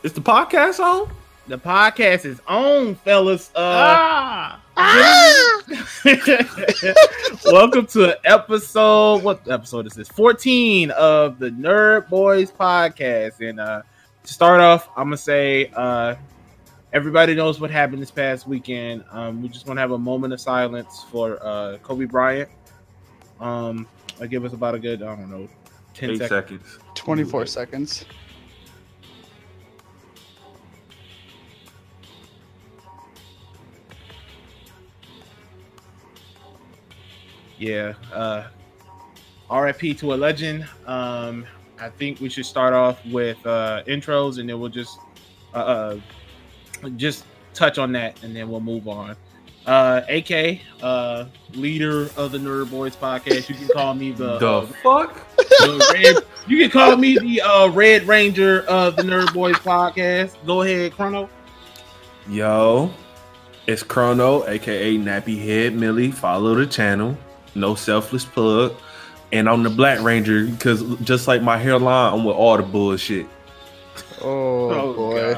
Is the podcast on? The podcast is on, fellas. Welcome to episode. What episode is this? 14 of the NerdBois podcast. And to start off, I'm gonna say everybody knows what happened this past weekend. We just want to have a moment of silence for Kobe Bryant. I'll give us about a good, 10 seconds. 24 seconds. Yeah. RIP to a legend. I think we should start off with intros, and then we'll just touch on that, and then we'll move on. AK, leader of the NerdBois podcast. You can call me the fuck. You can call me the Red Ranger of the NerdBois podcast. Go ahead, Chrono. Yo, it's Chrono, aka Nappy Head Millie. Follow the channel. No selfless plug. And I'm the Black Ranger because just like my hairline, I'm with all the bullshit. Oh boy.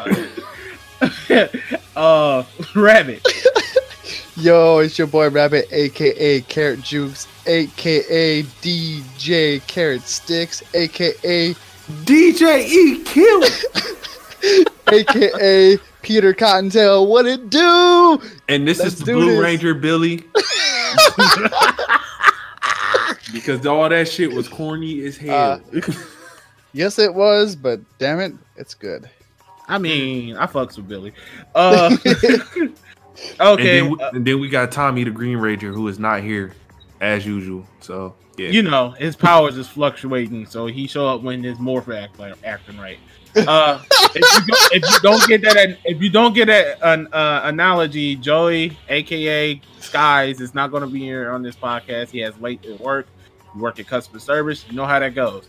Rabbit. Yo, it's your boy Rabbit, aka Carrot Jukes, aka DJ Carrot Sticks, aka DJ E Kill, aka Peter Cottontail. What it do? And this is the Blue Ranger Billy. Because all that shit was corny as hell. Yes, it was, but damn it, it's good. I mean, I fucks with Billy. Okay. And then we got Tommy the Green Ranger, who is not here as usual. So yeah, you know his powers is fluctuating, so he show up when his morph acting right. If you don't get that analogy, Joey, aka Skyz, is not going to be here on this podcast. He has late at work. You work at customer service. You know how that goes.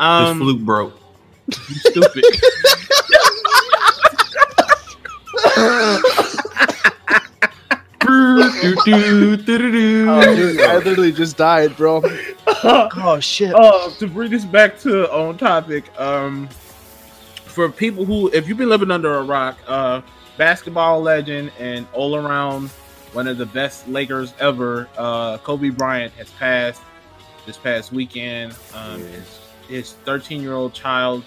His flute broke. You stupid. Oh, dude, I literally just died, bro. Oh shit. To bring this back to on topic, for people who, if you've been living under a rock, basketball legend and all around one of the best Lakers ever, Kobe Bryant has passed this past weekend. His 13-year-old child,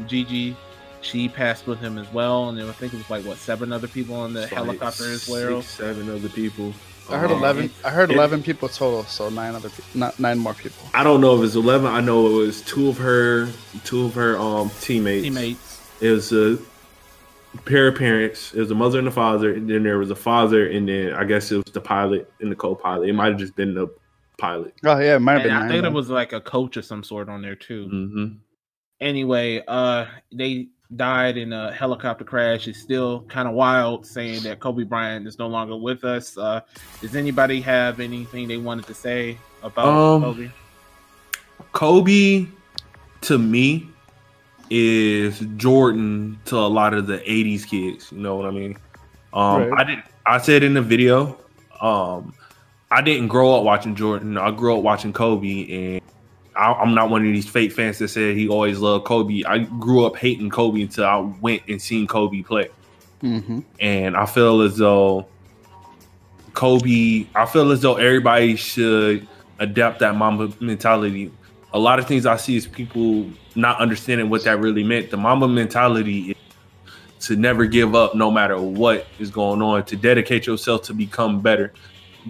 Gigi, she passed with him as well, and then I think it was like 7 other people on the helicopter as well. 7 other people. I heard 11. I heard 11 people total, so 9 more people. I don't know if it's 11. I know it was two of her teammates. It was a pair of parents. It was a mother and a father, and then there was a father, and then I guess it was the pilot and the co-pilot. It might have just been the pilot. Oh yeah, it might have been. I think there was like a coach of some sort on there too. Mm-hmm. Anyway, they died in a helicopter crash. It's still kind of wild saying that Kobe Bryant is no longer with us. Does anybody have anything they wanted to say about Kobe? Kobe, to me, is Jordan to a lot of the 80s kids. You know what I mean? Right. I said in the video, I didn't grow up watching Jordan. I grew up watching Kobe, and I'm not one of these fake fans that said he always loved Kobe. I grew up hating Kobe until I went and seen Kobe play. Mm-hmm. And I feel as though everybody should adapt that Mamba mentality. A lot of things I see is people not understanding what that really meant. The Mamba mentality is to never give up no matter what is going on, to dedicate yourself to become better.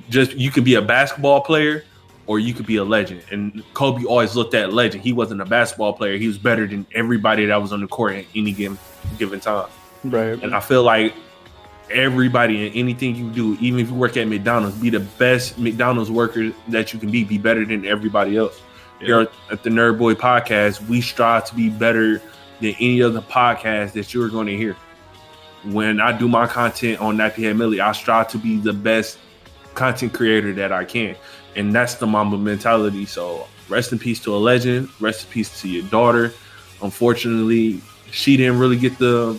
Just, you could be a basketball player or you could be a legend. And Kobe always looked at legend. He wasn't a basketball player. He was better than everybody that was on the court at any given time. Right. And I feel like everybody in anything you do, even if you work at McDonald's, be the best McDonald's worker that you can be better than everybody else. Yeah. Here at the NerdBois podcast, we strive to be better than any other podcast that you're going to hear. When I do my content on Nappy Head Millie, I strive to be the best content creator that I can. And that's the Mamba mentality. So rest in peace to a legend. Rest in peace to your daughter. Unfortunately, she didn't really get to,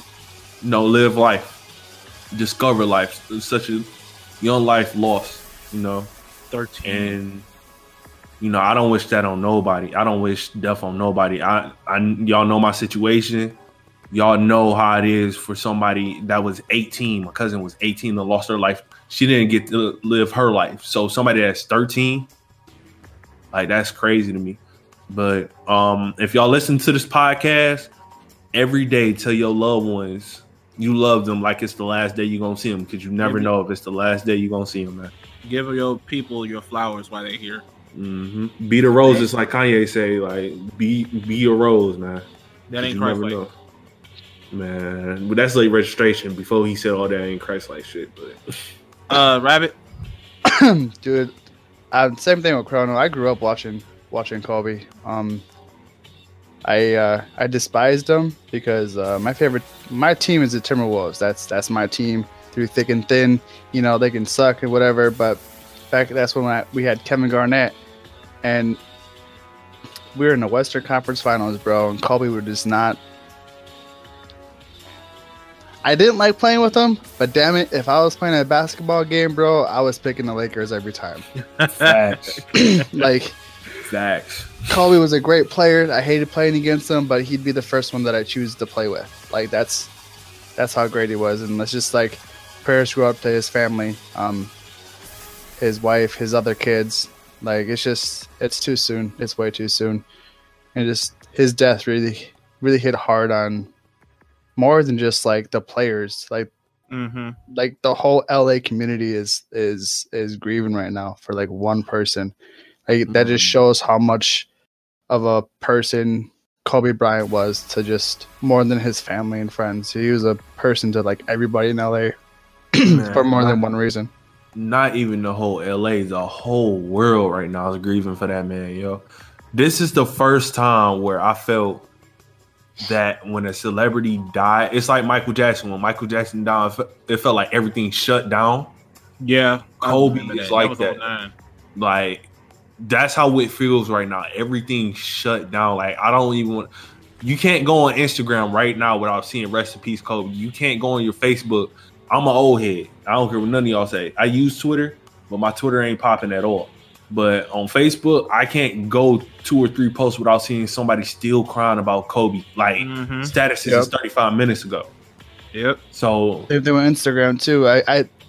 live life, discover life. It was such a young life lost, 13. And, I don't wish that on nobody. I don't wish death on nobody. Y'all know my situation. y'all know how it is for somebody that was 18. My cousin was 18 and lost her life. She didn't get to live her life. So somebody that's 13, like that's crazy to me. But if y'all listen to this podcast, every day tell your loved ones you love them like it's the last day you're going to see them, because you never know if it's the last day you're going to see them, man. Give your people your flowers while they're here. Mm-hmm. Be the roses, like Kanye say, like be a rose, man. That ain't Christ-like. Man, but that's late registration. Before he said all that ain't Christ-like shit. But Rabbit, dude, same thing with Chrono. I grew up watching Kobe. I despised him because my team is the Timberwolves. That's my team through thick and thin. You know, they can suck and whatever, but that's when we had Kevin Garnett, and we were in the Western Conference Finals, bro, and Kobe would just not. I didn't like playing with him, but damn it, if I was playing a basketball game, bro, I was picking the Lakers every time. Facts. Facts. Kobe was a great player. I hated playing against him, but he'd be the first one that I choose to play with. Like that's how great he was, and let's just like prayers go up to his family, his wife, his other kids. Like it's too soon. It's way too soon, and just his death really hit hard on more than just like the players. Like like the whole LA community is grieving right now for like one person. Like that just shows how much of a person Kobe Bryant was to just more than his family and friends. He was a person to like everybody in LA for more than one reason. Not even the whole LA, the whole world right now is grieving for that man, yo. This is the first time where I felt that when a celebrity died, it's like Michael Jackson. When Michael Jackson died, it felt like everything shut down. Yeah. Kobe is like that. Like, that's how it feels right now. Everything shut down. Like, I don't even want. You can't go on Instagram right now without seeing rest in peace Kobe. You can't go on your Facebook. I'm an old head. I don't care what none of y'all say. I use Twitter, but my Twitter ain't popping at all. But on Facebook, I can't go 2 or 3 posts without seeing somebody still crying about Kobe. Like, statuses is 35 minutes ago. Yep. So they're doing Instagram too.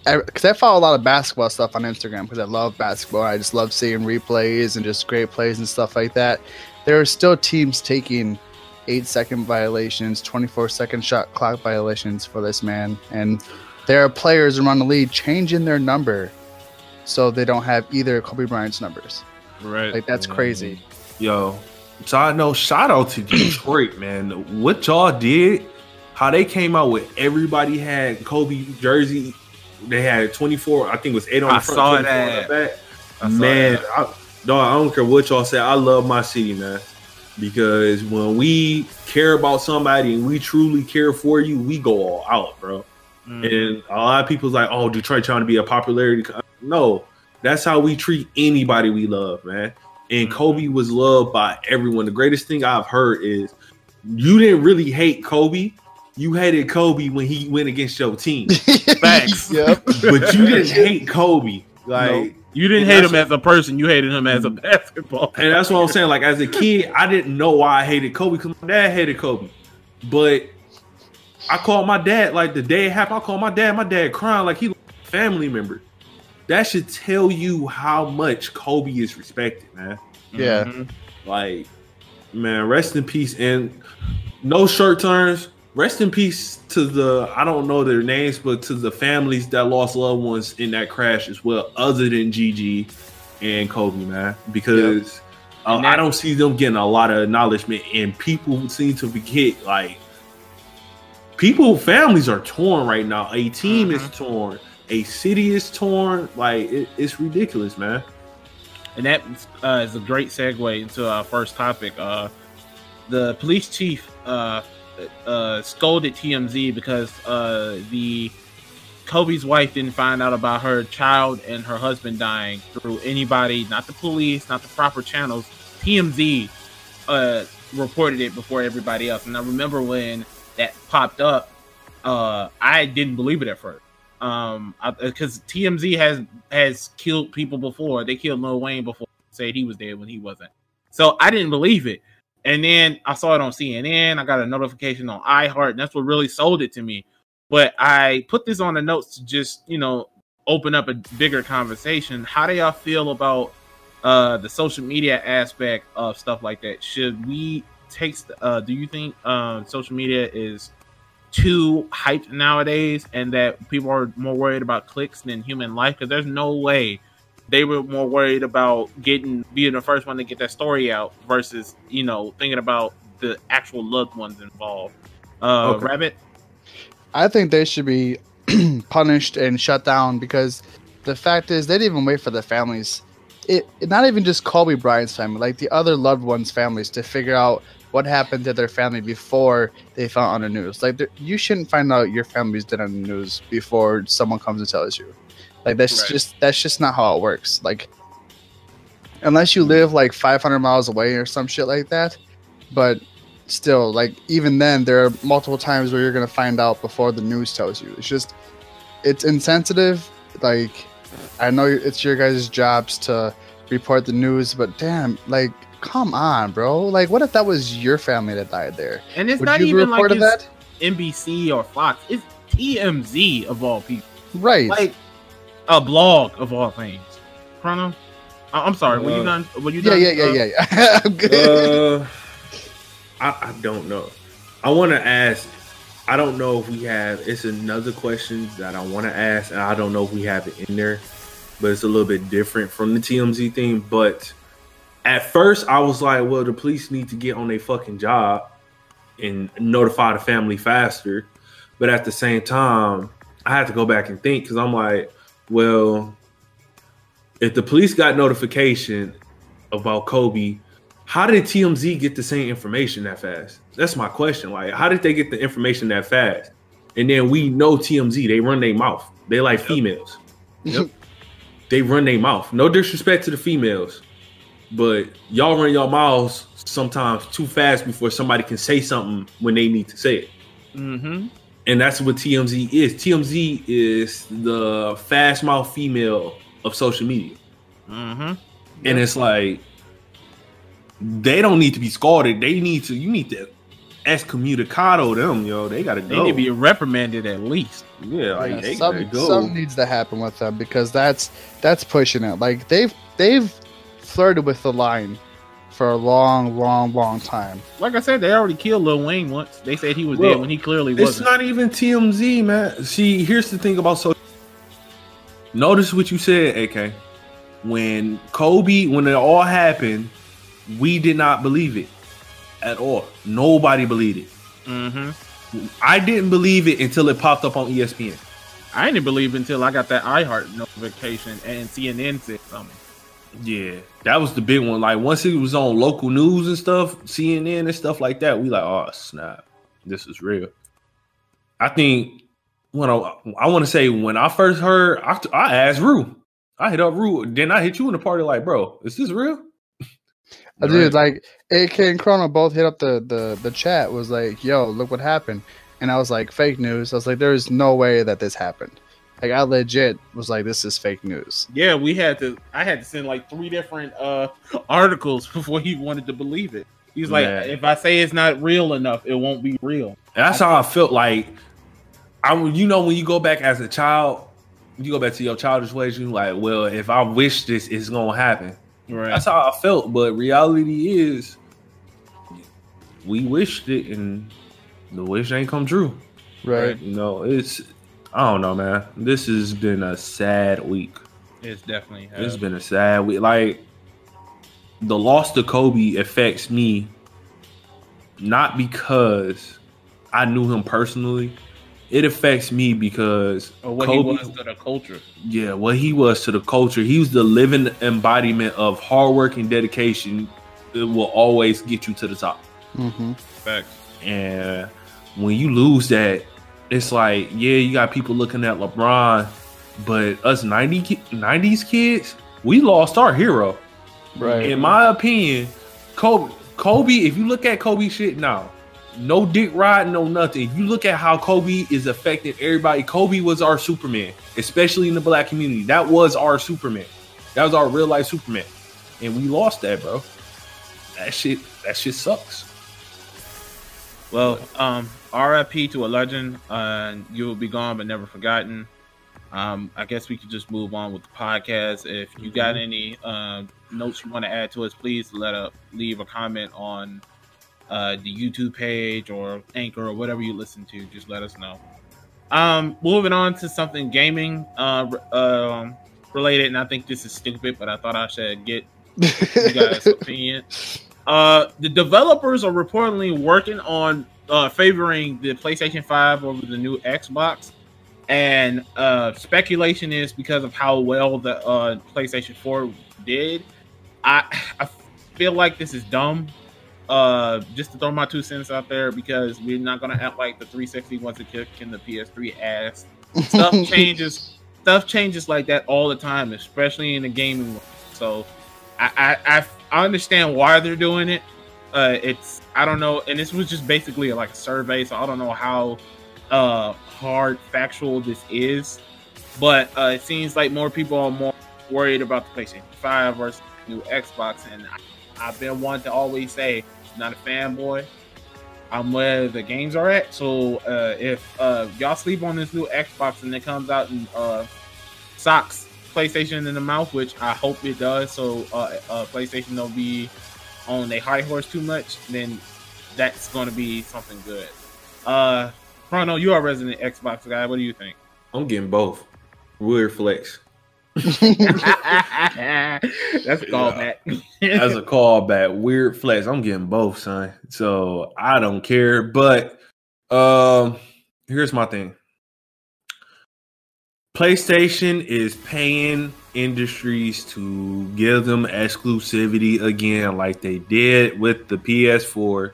Because I follow a lot of basketball stuff on Instagram because I love basketball. I just love seeing replays and just great plays and stuff like that. There are still teams taking 8-second violations, 24-second shot clock violations for this man. And there are players around the league changing their number so they don't have either Kobe Bryant's numbers. Right. Like, that's crazy. Yo, so I know, shout out to Detroit, man. What y'all did, how they came out with everybody had Kobe jersey. They had 24, I think it was 8 on the front. I saw that. Man, I don't care what y'all say. I love my city, man. Because when we care about somebody and we truly care for you, we go all out, bro. And a lot of people's like, oh, Detroit trying to be a popularity. No, that's how we treat anybody we love, man. And Kobe was loved by everyone. The greatest thing I've heard is you didn't really hate Kobe. You hated Kobe when he went against your team. Facts. Yep. But you didn't hate Kobe. Like, no, you didn't hate him as a person. You hated him as a basketball player. And that's what I'm saying. Like, as a kid, I didn't know why I hated Kobe because my dad hated Kobe. But I called my dad, like, the day it happened, I called my dad crying like he was a family member. That should tell you how much Kobe is respected, man. Yeah. Like, man, rest in peace. And no shirt turns. Rest in peace to the, I don't know their names, but to the families that lost loved ones in that crash as well, other than Gigi and Kobe, man. Because I don't see them getting a lot of acknowledgement, and people seem to forget, like, families are torn right now. A team is torn. A city is torn. Like, it's ridiculous, man. And that is a great segue into our first topic. The police chief scolded TMZ because the Kobe's wife didn't find out about her child and her husband dying through anybody, not the police, not the proper channels. TMZ reported it before everybody else. And I remember when that popped up, I didn't believe it at first. Because TMZ has killed people before. They killed Lil Wayne before, said he was dead when he wasn't. So I didn't believe it. And then I saw it on CNN. I got a notification on iHeart, and that's what really sold it to me. But I put this on the notes to just, open up a bigger conversation. How do y'all feel about the social media aspect of stuff like that? Should we take, do you think social media is too hyped nowadays and that people are more worried about clicks than human life? Because there's no way they were more worried about being the first one to get that story out versus, thinking about the actual loved ones involved. Okay. Rabbit? I think they should be punished and shut down, because the fact is they didn't even wait for the families. Not even just Kobe Bryant's family, like the other loved ones' families, to figure out what happened to their family before they found on the news. Like, you shouldn't find out your family's dead on the news before someone comes and tells you. Like, that's just not how it works. Like, unless you live like 500 miles away or some shit like that. But still, like, even then, there are multiple times where you're gonna find out before the news tells you. It's insensitive. Like, I know it's your guys' jobs to report the news, but damn, like, come on, bro. Like, what if that was your family that died there? And it's not even like it's NBC or Fox. It's TMZ of all people. Right. Like, a blog of all things. Chrono? I'm sorry. Were you done? Yeah. I'm good. I don't know. I want to ask. I don't know if we have. It's another question that I want to ask, and I don't know if we have it in there, but it's a little bit different from the TMZ thing. But at first, I was like, well, the police need to get on their fucking job and notify the family faster. But at the same time, I had to go back and think, because I'm like, well, if the police got notification about Kobe, how did TMZ get the same information that fast? That's my question. Like, how did they get the information that fast? And then we know TMZ, they run their mouth. They like females. Yep. They run their mouth. No disrespect to the females, but y'all run your mouths sometimes too fast before somebody can say something when they need to say it. Mm-hmm. And that's what TMZ is. TMZ is the fast mouth female of social media. Mm-hmm. And it's like, they don't need to be scalded. You need to excommunicado them, yo. They gotta go. They need to be reprimanded at least. Yeah, like, they something needs to happen with them, because that's pushing it. Like, they've flirted with the line for a long time. Like I said, they already killed Lil Wayne once. They said he was dead when he clearly wasn't. It's not even TMZ, man. See, here's the thing about social. Notice what you said, AK. When it all happened, we did not believe it at all. Nobody believed it. Mm-hmm. I didn't believe it until it popped up on ESPN. I didn't believe it until I got that iHeart notification and CNN said something. Yeah, that was the big one. Like, once it was on local news and stuff, CNN and stuff like that, we like, oh snap, this is real. I think when I want to say, when I first heard, I asked Rue. I hit up Rue. Then I hit you in the party like, bro, is this real? I did. Like, AK and Chrono both hit up the chat, was like, yo, look what happened. And I was like, fake news. I was like, there's no way that this happened. Like, I legit was like, this is fake news. Yeah, I had to send like 3 different articles before he wanted to believe it. He's like, if I say it's not real enough, it won't be real. That's how I felt. Like, when you go back as a child, you go back to your childish ways, you're like, well, if I wish this is gonna happen. Right. That's how I felt. But reality is, we wished it, and the wish ain't come true. Right. I don't know, man. This has been a sad week. It's definitely It's been a sad week. Like, the loss to Kobe affects me not because I knew him personally. It affects me because what Kobe, he was to the culture. Yeah, what he was to the culture. He was the living embodiment of hard work and dedication. It will always get you to the top. Mm-hmm. Facts. And when you lose that, it's like, yeah, you got people looking at LeBron, but us 90s kids, we lost our hero. Right. In my opinion, Kobe, if you look at Kobe shit now, no dick ride, no nothing. If you look at how Kobe is affecting everybody, Kobe was our Superman, especially in the black community. That was our Superman. That was our real life Superman. And we lost that, bro. that shit sucks. Well, RIP to a legend. You will be gone but never forgotten. I guess we could just move on with the podcast. If you got any notes you want to add to us, please leave a comment on the YouTube page or Anchor or whatever you listen to. Just let us know. Moving on to something gaming related, and I think this is stupid, but I thought I should get you guys' opinion. The developers are reportedly working on favoring the PlayStation 5 over the new Xbox, and speculation is because of how well the PlayStation 4 did. I feel like this is dumb. Just to throw my 2 cents out there, because we're not gonna act like the 360 wasn't kicking the PS3 ass. Stuff changes like that all the time, especially in the gaming world. So I understand why they're doing it. I don't know, and this was just basically like a survey, so I don't know how hard factual this is, but it seems like more people are more worried about the PlayStation 5 versus the new Xbox, and I've been one to always say, not a fanboy, I'm where the games are at. So if y'all sleep on this new Xbox and it comes out and socks PlayStation in the mouth, which I hope it does, so PlayStation don't be on their high horse too much, then that's going to be something good. Chrono, you are a resident Xbox guy. What do you think? I'm getting both. Weird flex. That's a callback. That's a callback. Weird flex. I'm getting both, son. So I don't care. But here's my thing. PlayStation is paying industries to give them exclusivity again, like they did with the PS4.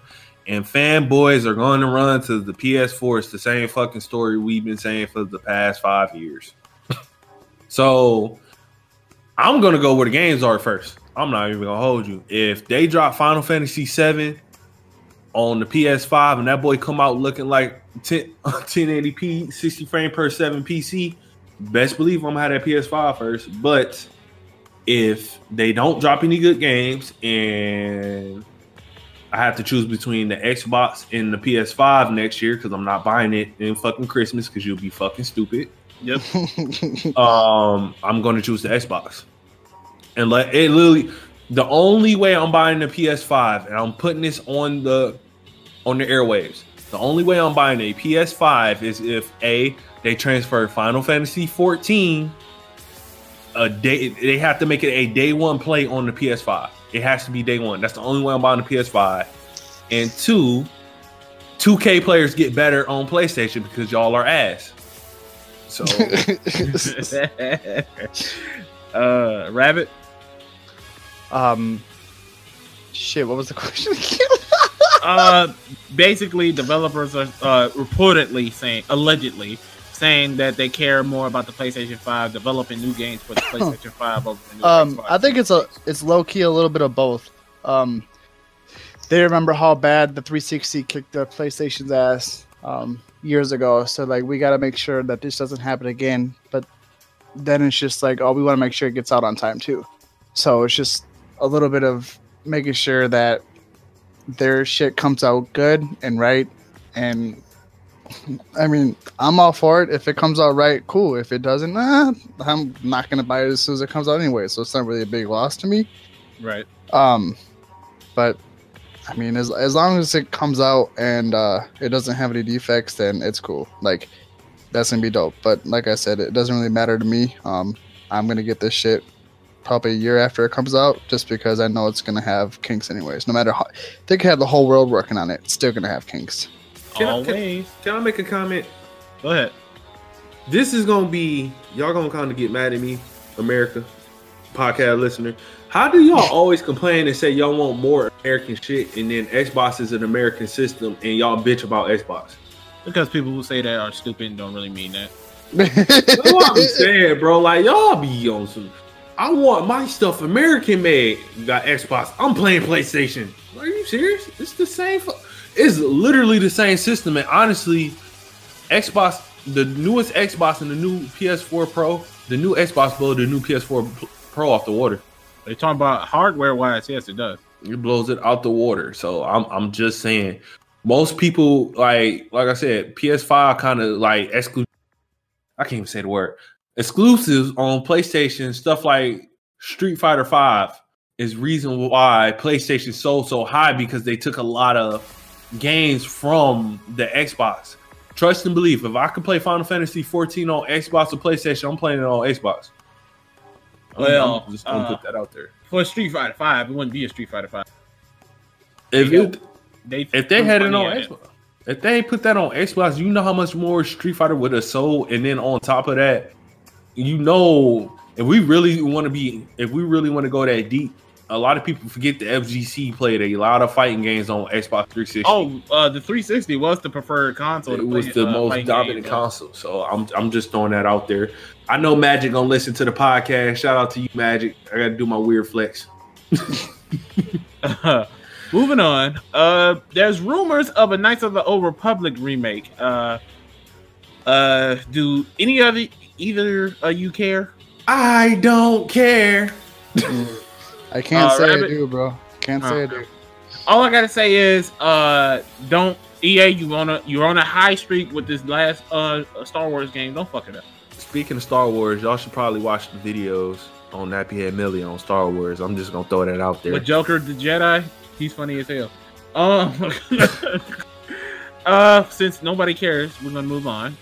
And fanboys are going to run to the PS4. It's the same fucking story we've been saying for the past 5 years. So I'm going to go where the games are first. I'm not even going to hold you. If they drop Final Fantasy VII on the PS5 and that boy come out looking like 1080p, 60 frame per 7 PC, best believe I'm going to have that PS5 first. But if they don't drop any good games and I have to choose between the Xbox and the PS5 next year, because I'm not buying it in fucking Christmas because you'll be fucking stupid. Yep. I'm going to choose the Xbox. And let it literally, the only way I'm buying the PS5, and I'm putting this on the airwaves, the only way I'm buying a PS5 is if they transfer Final Fantasy 14 a day. They have to make it a day one play on the PS5. It has to be day one. That's the only way I'm buying the PS5. And 2K players get better on PlayStation because y'all are ass. So, Rabbit. Shit. What was the question again? Basically, developers are allegedly saying that they care more about the PlayStation 5 developing new games for the PlayStation 5 over the new Xbox. I think it's low key a little bit of both. They remember how bad the 360 kicked the PlayStation's ass years ago, so like we got to make sure that this doesn't happen again. But then it's just like, oh, we want to make sure it gets out on time too. So it's just a little bit of making sure that their shit comes out good and right. And I mean, I'm all for it. If it comes out right, cool. If it doesn't, I'm not gonna buy it as soon as it comes out anyway. So it's not really a big loss to me. Right. But I mean, as long as it comes out and it doesn't have any defects, then it's cool. Like, that's gonna be dope. But like I said, it doesn't really matter to me. I'm gonna get this shit probably a year after it comes out, just because I know it's gonna have kinks anyways. No matter how they could have the whole world working on it, it's still gonna have kinks. Can I make a comment? Go ahead. This is gonna be, y'all gonna kind of get mad at me, America podcast listener. How do y'all always complain and say y'all want more American shit, and then Xbox is an American system, and y'all bitch about Xbox? Because people who say that are stupid and don't really mean that. That's what I'm saying, bro. Like, y'all be on some, I want my stuff American made. You got Xbox. I'm playing PlayStation. Are you serious? It's the same. It's literally the same system. And honestly, Xbox, the newest Xbox and the new PS4 Pro, the new Xbox blew the new PS4 Pro off the water. They're talking about hardware wise. Yes, it does. It blows it out the water. So I'm just saying, most people like I said, PS5 kind of like exclusive. I can't even say the word. Exclusives on PlayStation, stuff like Street Fighter 5 is reason why PlayStation sold so high, because they took a lot of games from the Xbox. Trust and believe. If I could play Final Fantasy 14 on Xbox or PlayStation, I'm playing it on Xbox. Well, I'm just gonna put that out there. For Street Fighter 5, it wouldn't be a Street Fighter 5. If they had it on Xbox. If they put that on Xbox, you know how much more Street Fighter would have sold, and then on top of that, you know, if we really want to go that deep, a lot of people forget the FGC played a lot of fighting games on Xbox 360. Oh, the 360 was the preferred console. It was the most dominant console. So I'm just throwing that out there. I know Magic gonna listen to the podcast. Shout out to you, Magic. I gotta do my weird flex. Moving on. There's rumors of a Knights of the Old Republic remake. Do any of either you care? I don't care. I can't say Rabbit? I do, bro. Can't say I do. All I gotta say is, don't EA. You're on a high streak with this last Star Wars game. Don't fuck it up. Speaking of Star Wars, y'all should probably watch the videos on Nappyhead Millie on Star Wars. I'm just gonna throw that out there. With Joker the Jedi, he's funny as hell. Since nobody cares, we're gonna move on.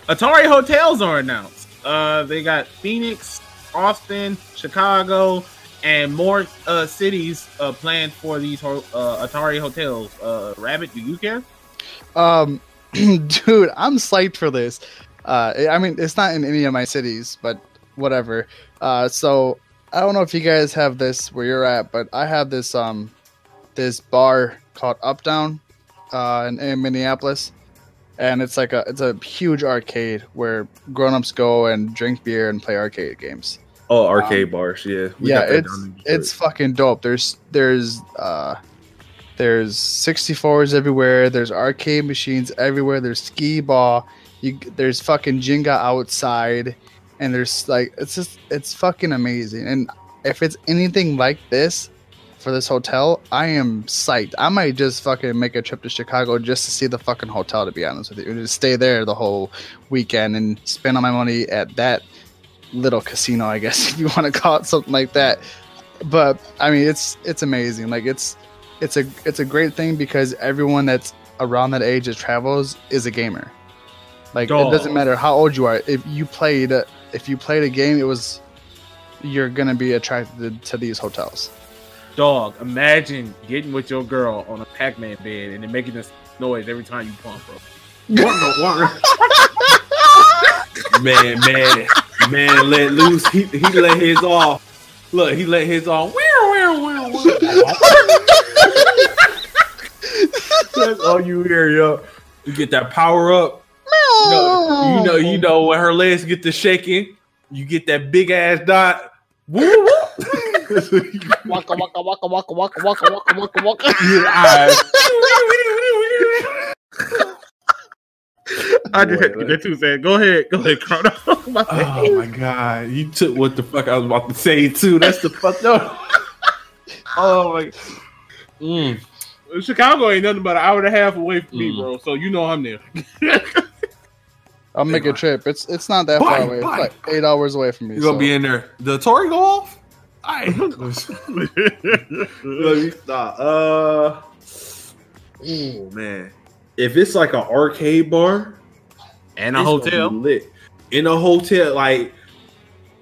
Atari Hotels are announced. They got Phoenix, Austin, Chicago, and more cities planned for these Atari Hotels. Rabbit, do you care? Dude, I'm psyched for this. I mean, it's not in any of my cities, but whatever. So I don't know if you guys have this where you're at, but I have this this bar called Up Down in Minneapolis, and it's like it's a huge arcade where grown-ups go and drink beer and play arcade games. Oh, arcade bars, yeah. It's fucking dope. There's 64s everywhere. There's arcade machines everywhere. There's skee ball. There's fucking Jenga outside, and there's like it's fucking amazing. And if it's anything like this for this hotel, I am psyched. I might just fucking make a trip to Chicago just to see the fucking hotel, to be honest with you, and just stay there the whole weekend and spend all my money at that little casino, I guess, if you want to call it something like that. But I mean, it's amazing. Like it's a great thing because everyone that's around that age that travels is a gamer. Like it doesn't matter how old you are. If you played a game, you're gonna be attracted to these hotels. Dog, imagine getting with your girl on a Pac-Man bed and then making this noise every time you pump, bro. Man, let loose. He let his off. Look, he let his off. That's all you hear, yo. You get that power up. You know when her legs get to shaking, you get that big ass dot. Woo woo. Waka waka waka waka waka waka waka waka waka. I just had to get that too sad. Go ahead, Chrono. Oh my god, you took what the fuck I was about to say too. That's the fuck up. Oh my. Chicago ain't nothing but an hour and a half away from me, bro. So you know I'm there. I'll make a trip. It's not that far away. It's like 8 hours away from me. You're gonna be in there. The Atari go off? Let me stop. Oh man. If it's like an arcade bar and a hotel, lit. In a hotel, like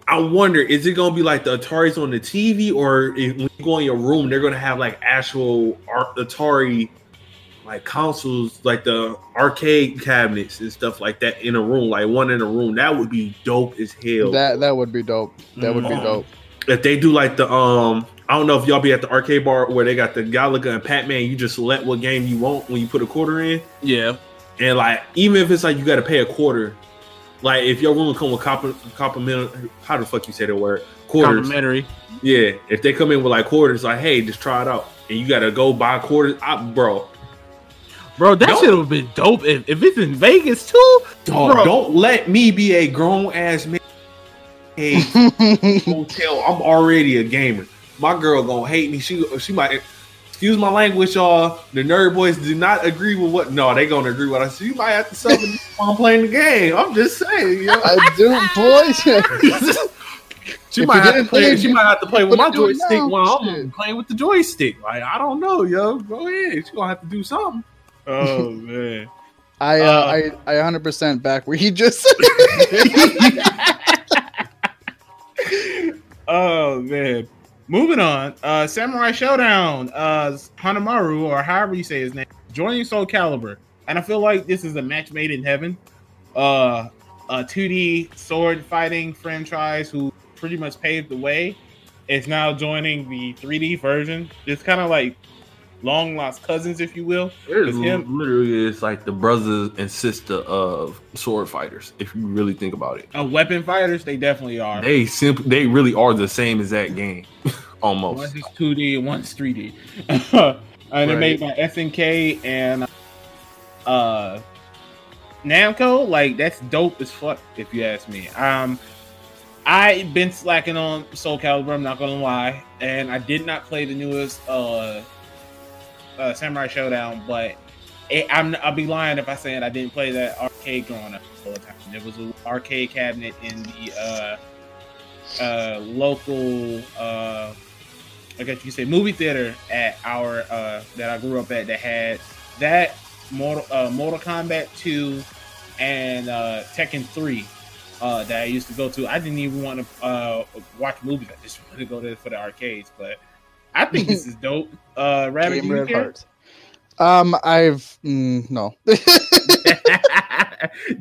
I wonder, is it gonna be like the Atari's on the TV, or if when you go in your room, they're gonna have like actual Atari like consoles, like the arcade cabinets and stuff like that in a room, like one in a room. That would be dope as hell. That would be dope. That would be dope. If they do like the I don't know if y'all be at the arcade bar where they got the Galaga and Pac-Man, you just select what game you want when you put a quarter in. Yeah. And like even if it's like you gotta pay a quarter, like if your room come with complimentary, how the fuck you say the word? Quarters. Complimentary. Yeah. If they come in with like quarters, like, hey, just try it out. And you gotta go buy quarters. Bro, that shit would have been dope if it's in Vegas too. Dog, don't let me be a grown ass man. Hotel. I'm already a gamer. my girl gonna hate me. She might, excuse my language, y'all. The nerd boys do not agree with what. No, they gonna agree with us. You might have to sub me while I'm playing the game. I'm just saying, yo. I do, boys. She might have to play. She might have to play with my joystick while I'm playing with the joystick. Like, I don't know, yo. Go ahead. She's gonna have to do something. Oh man. I 100% back where he just said. Oh man. Moving on. Samurai Showdown. Hanamaru, or however you say his name, joining Soul Calibur. And I feel like this is a match made in heaven. A 2D sword fighting franchise who pretty much paved the way is now joining the 3D version. It's kind of like long lost cousins, if you will. It literally is like the brothers and sister of sword fighters, if you really think about it. Weapon fighters, they definitely are. They really are the same as that game, almost. One's 2D and one's 3D. And they're made by SNK and Namco. Like, that's dope as fuck, if you ask me. I've been slacking on Soul Calibur, I'm not gonna lie, and I did not play the newest Samurai Showdown, but I'll be lying if I said I didn't play that arcade growing up all the time. There was an arcade cabinet in the local, I guess you could say, movie theater at our that I grew up at that had that Mortal Kombat 2 and Tekken 3 that I used to go to. I didn't even want to watch movies. I just wanted to go there for the arcades, but I think this is dope. Rabbit, do you care? No.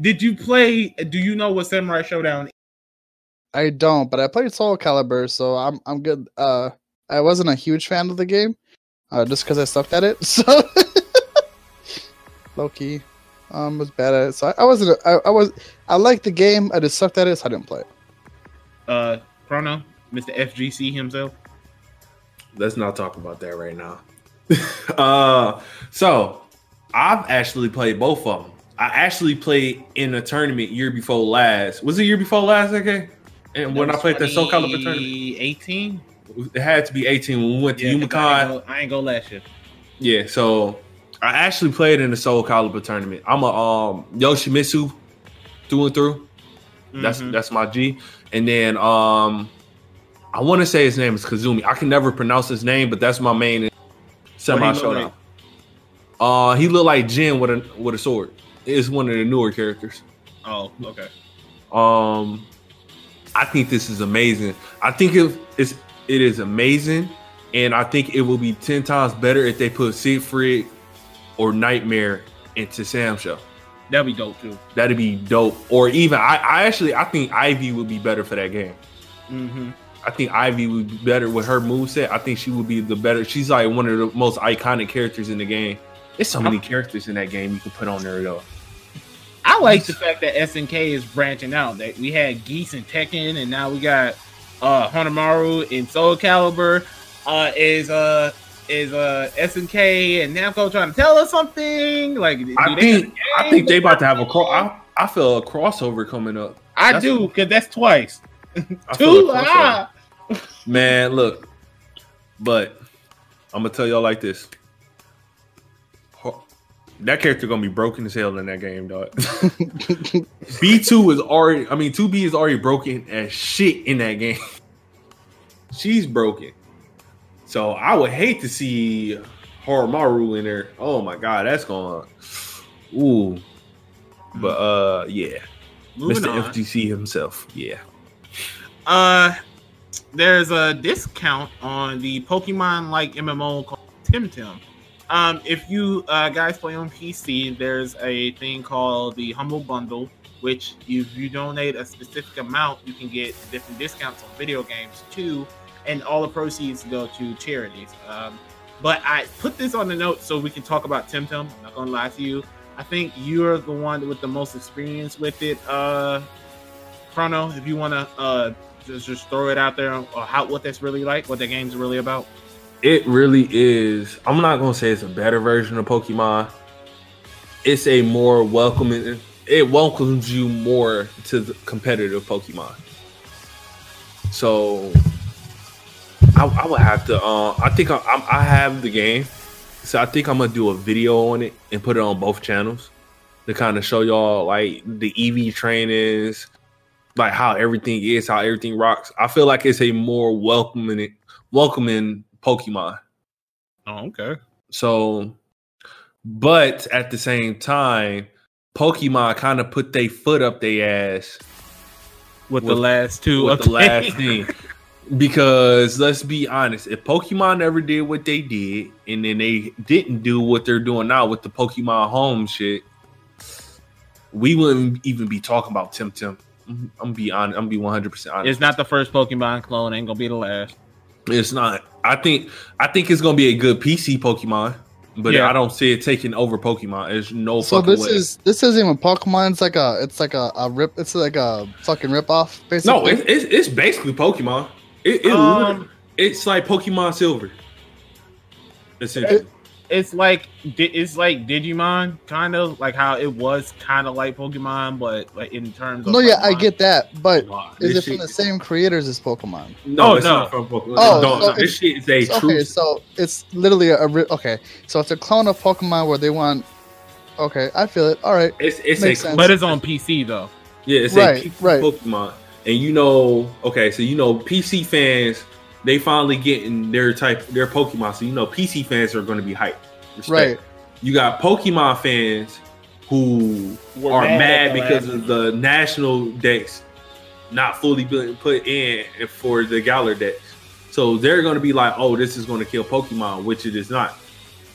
Did you play? Do you know what Samurai Showdown is? I don't, but I played Soul Calibur, so I'm good. I wasn't a huge fan of the game, just because I sucked at it. So low key, was bad at it. So I liked the game. I just sucked at it, so I didn't play it. Chrono, Mr. FGC himself. Let's not talk about that right now. So I've actually played both of them. I actually played in a tournament year before last. Was it year before last, okay? And when I played the Soul Calibur tournament, 18. It had to be 18 when we went to Unicon. I ain't go last year. Yeah, so I actually played in the Soul Calibur tournament. I'm a Yoshimitsu through and through. That's my G. And then I want to say his name is Kazumi. I can never pronounce his name, but that's my main Samurai Showdown. Like? He looked like Jin with a sword. It's one of the newer characters. Oh, okay. I think this is amazing. I think it is amazing, and I think it will be 10 times better if they put Siegfried or Nightmare into Sam's show. That'd be dope too. That'd be dope. Or even I think Ivy would be better for that game. Mm-hmm. I think Ivy would be better with her moveset. I think she would be the better. She's like one of the most iconic characters in the game. There's so many characters in that game you can put on there though. I like the fact that SNK is branching out. That we had Geese and Tekken, and now we got Hanamaru in Soul Calibur. Is SNK and Namco trying to tell us something? Like, I think they about to have I feel a crossover coming up. I do, because that's twice. Two. Man, look, but I'm gonna tell y'all like this. That character gonna be broken as hell in that game, dog. 2B is already broken as shit in that game. She's broken. So I would hate to see Horomaru in there. Oh my god, that's going ooh. But yeah. Moving Mr. on. FGC himself. Yeah. There's a discount on the Pokemon like MMO called Temtem. If you guys play on PC, there's a thing called the Humble Bundle, which if you donate a specific amount, you can get different discounts on video games too, and all the proceeds go to charities. But I put this on the note so we can talk about Temtem. I'm not gonna lie to you. I think you're the one with the most experience with it, Chrono. If you wanna just throw it out there on what that's really like, what the game's really about. It really is. I'm not gonna say it's a better version of Pokemon. It's a more welcoming. It welcomes you more to the competitive Pokemon. So I would have to. I think I have the game, so I think I'm gonna do a video on it and put it on both channels to kind of show y'all like the EV train is, like how everything is, how everything rocks. I feel like it's a more welcoming Pokemon. Oh, okay. So, but at the same time, Pokemon kind of put their foot up their ass with the last two. With the last thing. Because let's be honest, if Pokemon never did what they did, and then they didn't do what they're doing now with the Pokemon Home shit, we wouldn't even be talking about Tim. I'm gonna be honest. I'm gonna be 100% honest. It's not the first Pokemon clone. Ain't gonna be the last. It's not. I think it's gonna be a good PC Pokemon, but I don't see it taking over Pokemon. There's no fucking way. So this isn't even Pokemon. It's like a rip. It's like a fucking rip off. Basically. No, it's basically Pokemon. It's like Pokemon Silver. Essentially. It's like Digimon, kind of like how it was kind of like Pokemon, but like in terms of Pokemon. I get that, but is it from the same creators as Pokemon? No, it's not from Pokemon. This shit is a true. Okay, so it's literally okay. So it's a clone of Pokemon where they want. Okay, I feel it. All right, it's makes sense. But it's on PC though. Yeah, it's a PC Pokemon, and PC fans. They finally getting their Pokemon, so PC fans are going to be hyped. Respect. Right. You got Pokemon fans who are mad because of the national decks not fully being put in for the Galar decks. So they're going to be like, "Oh, this is going to kill Pokemon," which it is not.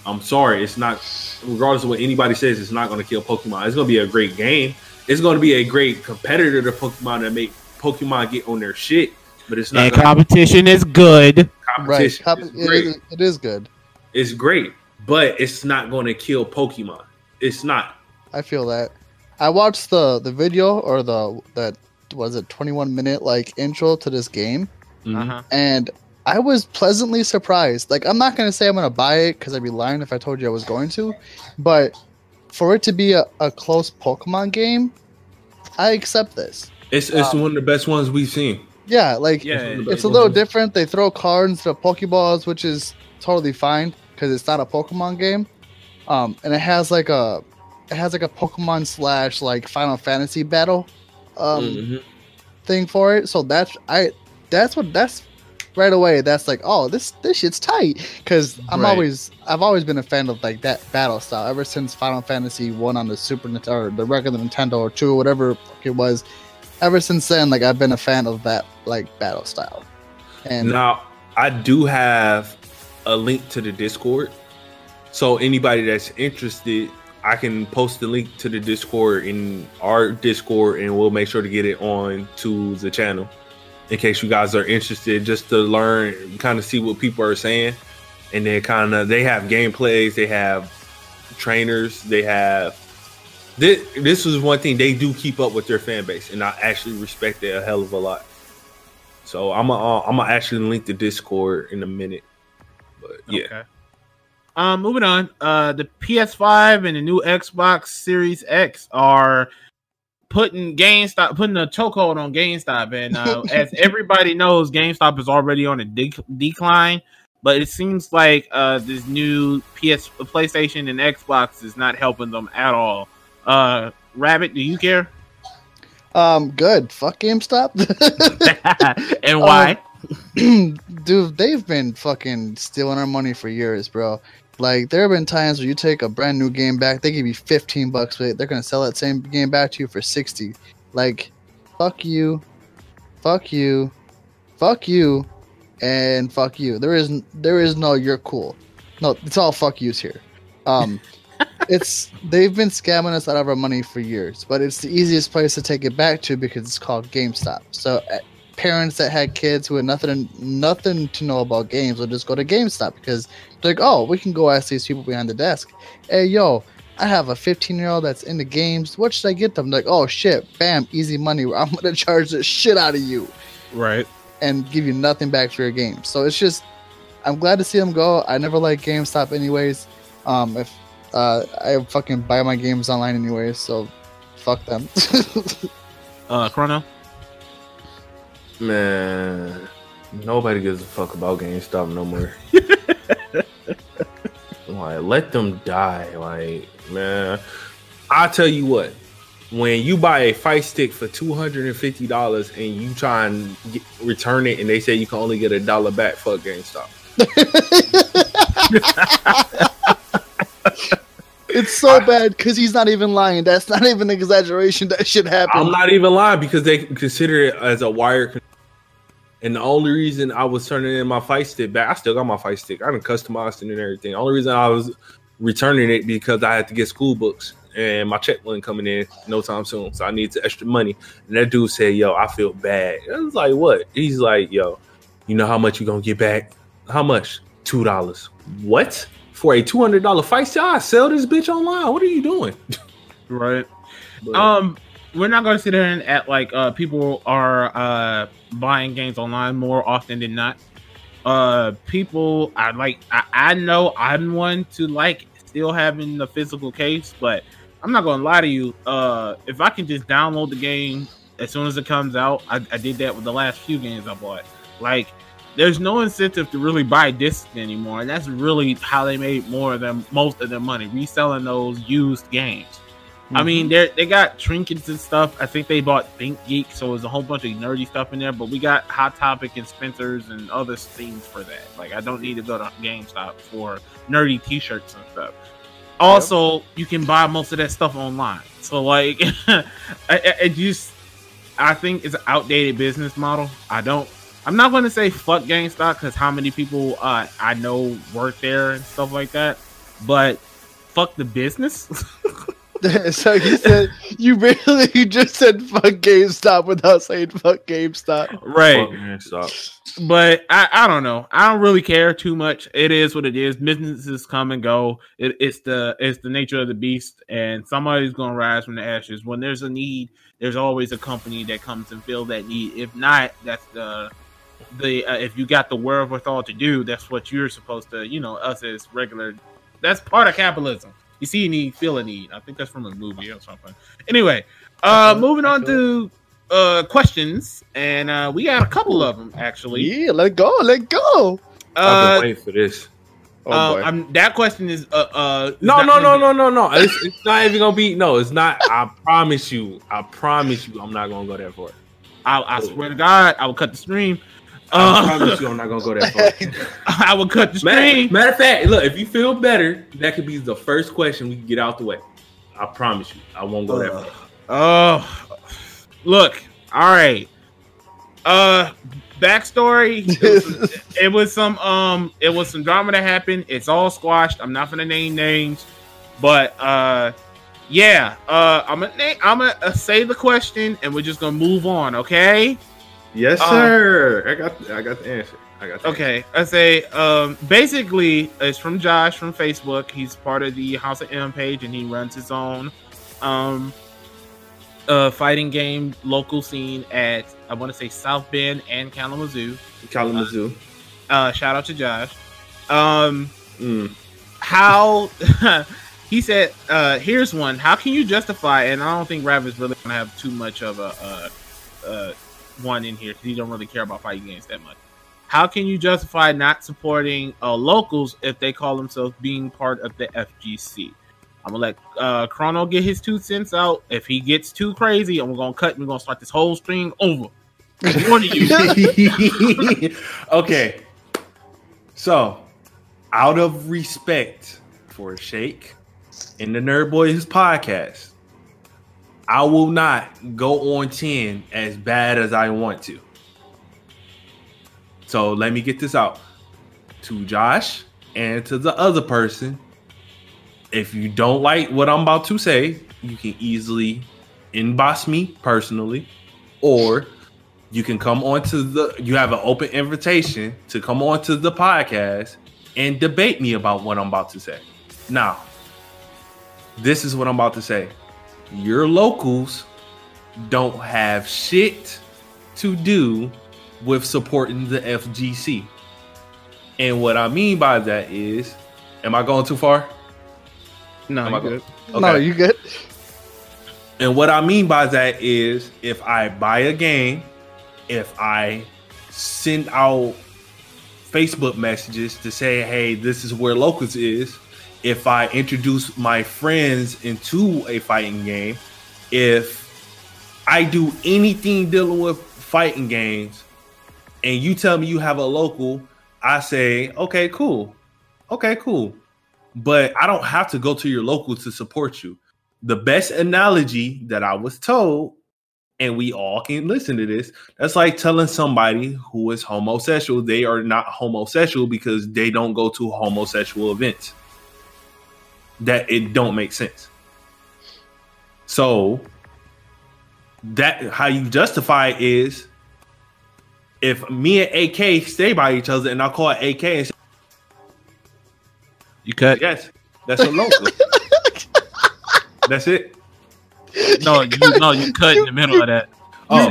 I'm sorry, it's not. Regardless of what anybody says, it's not going to kill Pokemon. It's going to be a great game. It's going to be a great competitor to Pokemon that make Pokemon get on their shit. But it's not. And competition is good. Competition is great. It is good. It's great, but it's not going to kill Pokemon. It's not. I feel that. I watched the video or that was it 21-minute like intro to this game, and I was pleasantly surprised. Like I'm not gonna say I'm gonna buy it because I'd be lying if I told you I was going to, but for it to be a close Pokemon game, I accept this. It's one of the best ones we've seen. Yeah, it's a little different. They throw cards instead of Pokeballs, which is totally fine because it's not a Pokemon game. And it has like a Pokemon / like Final Fantasy battle thing for it. So that's right away. That's like, oh, this shit's tight because I've always been a fan of like that battle style ever since Final Fantasy 1 on the Super Nintendo or the regular Nintendo or 2 or whatever it was. Ever since then, like I've been a fan of that like battle style. And now I do have a link to the Discord, so anybody that's interested, I can post the link to the Discord in our Discord, and we'll make sure to get it on to the channel in case you guys are interested, just to learn, kind of see what people are saying, and then they have gameplays, they have trainers, they have. This was one thing they do keep up with their fan base, and I actually respect it a hell of a lot. So I'm gonna actually link the Discord in a minute. But yeah. Okay. Moving on. The PS5 and the new Xbox Series X are putting a chokehold on GameStop, and as everybody knows, GameStop is already on a decline. But it seems like this new PlayStation and Xbox is not helping them at all. Rabbit, do you care? Good. Fuck GameStop. And why? Dude, they've been fucking stealing our money for years, bro. Like, there have been times where you take a brand new game back, they give you $15, but they're gonna sell that same game back to you for $60. Like, fuck you, fuck you, fuck you, and fuck you. There is no you're cool. No, it's all fuck yous here. They've been scamming us out of our money for years, but it's the easiest place to take it back to because it's called GameStop. So parents that had kids who had nothing to know about games will just go to GameStop because they're like, oh, we can go ask these people behind the desk. Hey, yo, I have a 15-year-old that's into games. What should I get them? Like, oh shit, bam, easy money. I'm gonna charge the shit out of you, right? And give you nothing back for your game. So it's just, I'm glad to see them go. I never liked GameStop anyways. If I fucking buy my games online anyways, so fuck them. Chrono? Man, Nobody gives a fuck about GameStop no more. Like, let them die. Like, man, I'll tell you what. When you buy a fight stick for $250 and you try and return it, and they say you can only get $1 back, fuck GameStop. It's so bad because he's not even lying. That's not even an exaggeration. That shit happened. I'm not even lying because they consider it as a wire. And the only reason I was turning in my fight stick back, I still got my fight stick. I done customized it and everything. The only reason I was returning it because I had to get school books and my check wasn't coming in no time soon. So I needed extra money. And that dude said, yo, I feel bad. I was like, what? He's like, yo, you know how much you gonna get back? How much? $2. What? For a $200 fight stick? I sell this bitch online. What are you doing? Right. But, we're not going to sit there and act like people are buying games online more often than not. People I know I'm one to like still having the physical case, but I'm not going to lie to you. If I can just download the game as soon as it comes out, I did that with the last few games I bought. Like, there's no incentive to really buy discs anymore, and that's really how they made most of their money, reselling those used games. Mm-hmm. I mean, they got trinkets and stuff. I think they bought Think Geek, so there's a whole bunch of nerdy stuff in there. But we got Hot Topic and Spencer's and other things for that. Like, I don't need to go to GameStop for nerdy T-shirts and stuff. Also, you can buy most of that stuff online. So, like, I think it's an outdated business model. I'm not going to say fuck GameStop because how many people I know work there and stuff like that, but fuck the business. So you really just said fuck GameStop without saying fuck GameStop. Right. Fuck GameStop. But I don't know. I don't really care too much. It is what it is. Businesses come and go. It's the nature of the beast, and somebody's going to rise from the ashes. When there's a need, there's always a company that comes and fills that need. If not, that's if you got the wherewithal to do, that's what you're supposed to, us as regular, that's part of capitalism. You see a need, feel a need. I think that's from a movie or something. Anyway, moving on to questions, and we got a couple of them actually. Yeah, let go. I've been waiting for this. That question is no. It's not even gonna be. No, it's not. I promise you, I'm not gonna go that far. I swear to God, I will cut the stream. I promise you I'm not going to go that far. I will cut the stream. Matter of fact, look, if you feel better, that could be the first question we can get out the way. I promise you. I won't go that far. Look. All right. Backstory. It was some drama that happened. It's all squashed. I'm not going to name names. But, yeah. I'm gonna say the question, and we're just going to move on, okay? Yes, sir. I got the answer. Okay. I say basically it's from Josh from Facebook. He's part of the House of M page, and he runs his own fighting game local scene at, I want to say, South Bend and Kalamazoo. Shout out to Josh. How he said, here's one. How can you justify, and I don't think Rav is really gonna have too much of a one in here because he don't really care about fighting games that much. How can you justify not supporting locals if they call themselves being part of the FGC? I'm gonna let Chrono get his 2 cents out. If he gets too crazy, and we're gonna cut and we're gonna start this whole stream over. One of you. Okay. So, out of respect for Shake and the NerdBois podcast, I will not go on 10 as bad as I want to. So let me get this out to Josh and to the other person. If you don't like what I'm about to say, you can easily inbox me personally, or you can come on to you have an open invitation to come on to the podcast and debate me about what I'm about to say. Now, this is what I'm about to say. Your locals don't have shit to do with supporting the FGC. And what I mean by that is, am I going too far? No, you're good. Okay. No, you good. And what I mean by that is, if I buy a game, if I send out Facebook messages to say, hey, this is where Locals is. If I introduce my friends into a fighting game, if I do anything dealing with fighting games and you tell me you have a local, I say, okay, cool. But I don't have to go to your local to support you. The best analogy that I was told, and we all can listen to this, that's like telling somebody who is homosexual they are not homosexual because they don't go to homosexual events. That it don't make sense. So that how you justify it is if me and AK stay by each other and I call AK and say, you cut? Yes, that's a local. That's it. No, you cut in the middle of that. Oh,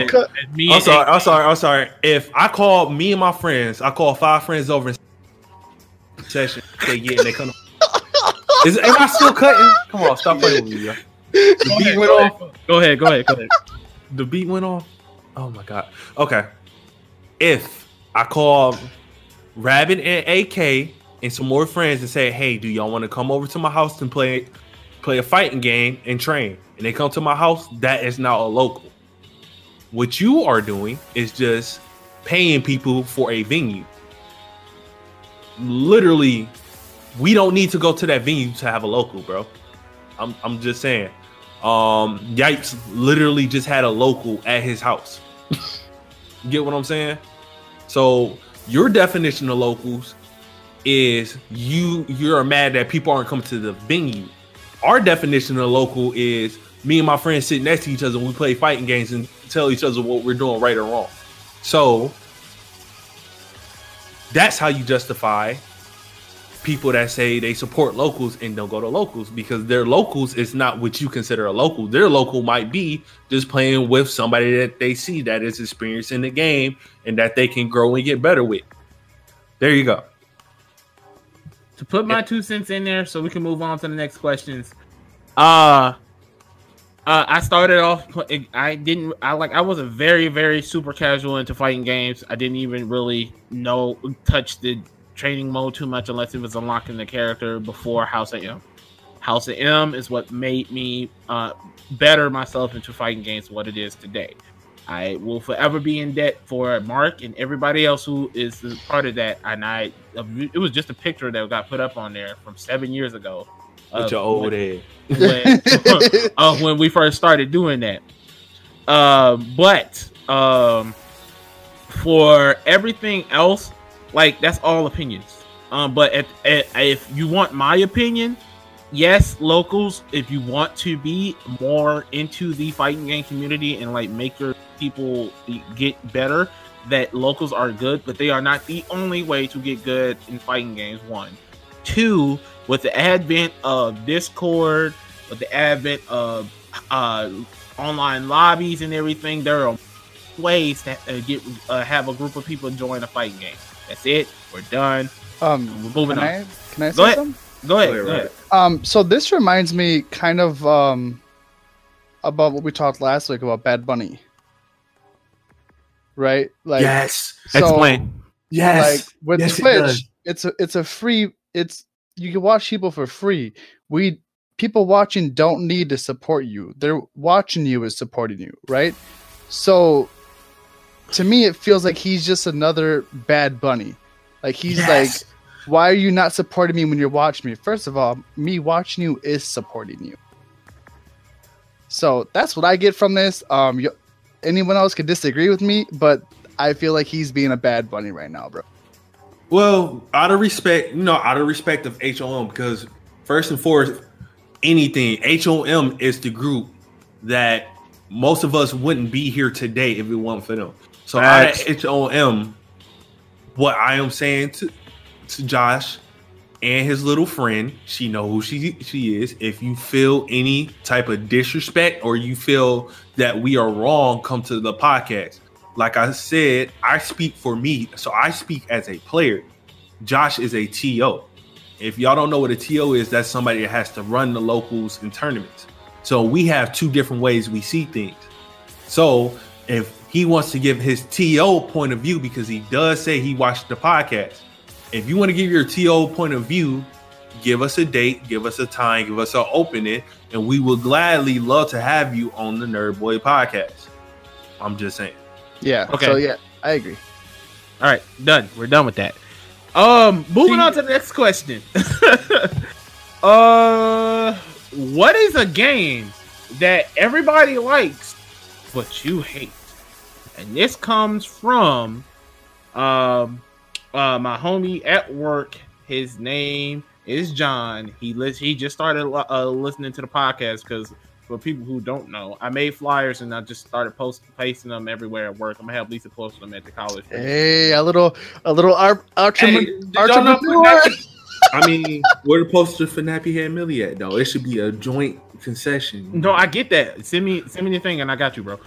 I'm sorry. If I call me and my friends, I call 5 friends over in session. They get and they come. Am I still cutting? Come on, stop playing with me, yo. The beat went off. Go ahead. The beat went off. Oh my god. Okay. If I call Rabbit and AK and some more friends and say, hey, do y'all want to come over to my house and play a fighting game and train? And they come to my house, that is not a local. What you are doing is just paying people for a venue. Literally, we don't need to go to that venue to have a local, bro. I'm just saying. Yipes literally just had a local at his house. You get what I'm saying? So your definition of locals is you're mad that people aren't coming to the venue. Our definition of local is me and my friends sit next to each other and we play fighting games and tell each other what we're doing right or wrong. So that's how you justify people that say they support locals and don't go to locals, because their locals is not what you consider a local. Their local might be just playing with somebody that they see that is experienced in the game and that they can grow and get better with. There you go. To put my 2 cents in there so we can move on to the next questions. I started off, I was a very, very super casual into fighting games. I didn't even really touch the training mode too much unless it was unlocking the character before House of M. House of M is what made me better myself into fighting games what it is today. I will forever be in debt for Mark and everybody else who is part of that. And it was just a picture that got put up on there from 7 years ago. With your old head. When we first started doing that. But for everything else, like, that's all opinions. But if you want my opinion, yes, locals, if you want to be more into the fighting game community and like make your people get better, that locals are good, but they are not the only way to get good in fighting games. 1. 2, with the advent of Discord, with the advent of online lobbies and everything, there are ways to have a group of people join a fighting game. That's it. We're done. We're moving on. Can I say something? Go ahead. So this reminds me kind of about what we talked last week about Bad Bunny. Right? Like, yes. So, explain. Yes. Like with yes, Twitch, it's a free. You can watch people for free. People watching don't need to support you. They're watching you is supporting you, right? So to me, it feels like he's just another Bad Bunny. Like he's like, why are you not supporting me when you're watching me? First of all, me watching you is supporting you. So that's what I get from this. Anyone else could disagree with me, but I feel like he's being a Bad Bunny right now, bro. Well, out of respect of HOM, because first and foremost, HOM is the group that most of us wouldn't be here today if it wasn't for them. So out of HOM, what I am saying to Josh and his little friend, she know who she is. If you feel any type of disrespect or you feel that we are wrong, come to the podcast. Like I said, I speak for me, so I speak as a player. Josh is a TO. If y'all don't know what a TO is, that's somebody that has to run the locals and tournaments. So we have 2 different ways we see things. So if he wants to give his TO point of view because he does say he watched the podcast. If you want to give your TO point of view, give us a date, give us a time, give us an opening, and we will gladly love to have you on the Nerd Boy podcast. I'm just saying. Yeah. Okay. So yeah, I agree. All right, done. We're done with that. Moving on to the next question. What is a game that everybody likes but you hate? And this comes from my homie at work. His name is John. He just started listening to the podcast because for people who don't know, I made flyers and I just started pasting them everywhere at work. I'm gonna have Lisa post them at the college. Hey, a little entrepreneur. I mean, where the poster for Nappy Head Millie at though? It should be a joint concession. No, I get that. Send me the thing and I got you, bro.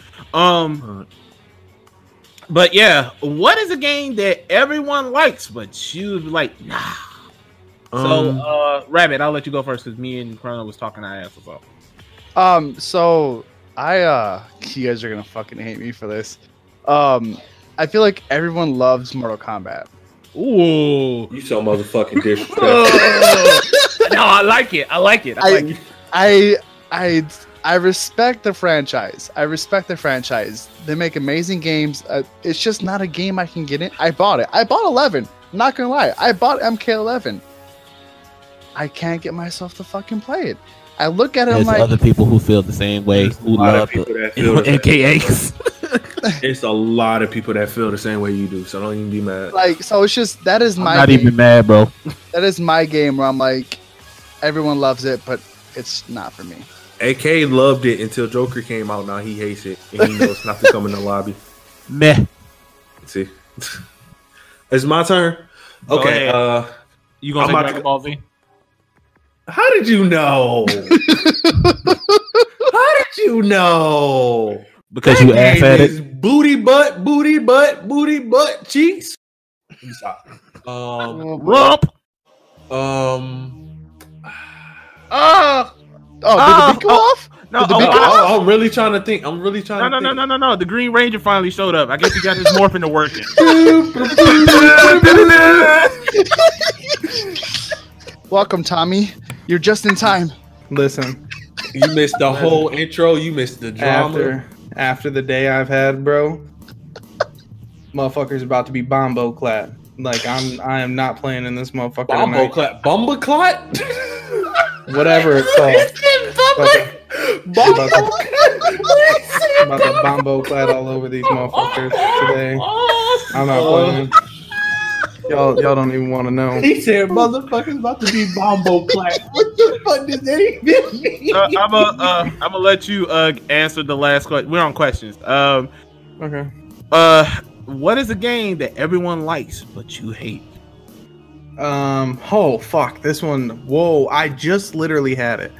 But yeah, what is a game that everyone likes but you like? Nah. So, Rabbit, I'll let you go first because me and Chrono was talking our asses off. So you guys are gonna fucking hate me for this. I feel like everyone loves Mortal Kombat. Ooh, you so motherfucking disrespectful. No, I like it. I like it. I respect the franchise. They make amazing games. It's just not a game I can get in. I bought it. I bought 11. I'm not gonna lie. I bought MK11. I can't get myself to fucking play it. I look at it. There's like other people who feel the same way. Who love NKX. It's a lot of people that feel the same way you do. So don't even be mad. Like, so it's just that is my. I'm not game. even mad, bro. That is my game where I'm like, everyone loves it, but it's not for me. AK loved it until Joker came out. Now he hates it, and he knows not to come in the lobby. Meh. See, it's my turn. Okay, you gonna say Dragon Ball Z? How did you know? How did you know? Because you ass at it. Booty butt cheeks. Let me stop. Rump. Did the beat go off? No, I'm really trying to think. No. The Green Ranger finally showed up. I guess he got his morphin to working. Welcome, Tommy. You're just in time. Listen, you missed the whole intro. You missed the drama. After the day I've had, bro, motherfucker's about to be bombo clad. Like I am not playing in this motherfucker. Bombo clad, bumba clot, whatever it's called. About to bombo clad all over these motherfuckers today. I'm not playing. Y'all don't even want to know. He said, "Motherfuckers about to be bombo clad." What the fuck does that even mean? I'm gonna let you answer the last question. We're on questions. Okay. What is a game that everyone likes but you hate? Oh fuck, this one. Whoa, I just literally had it.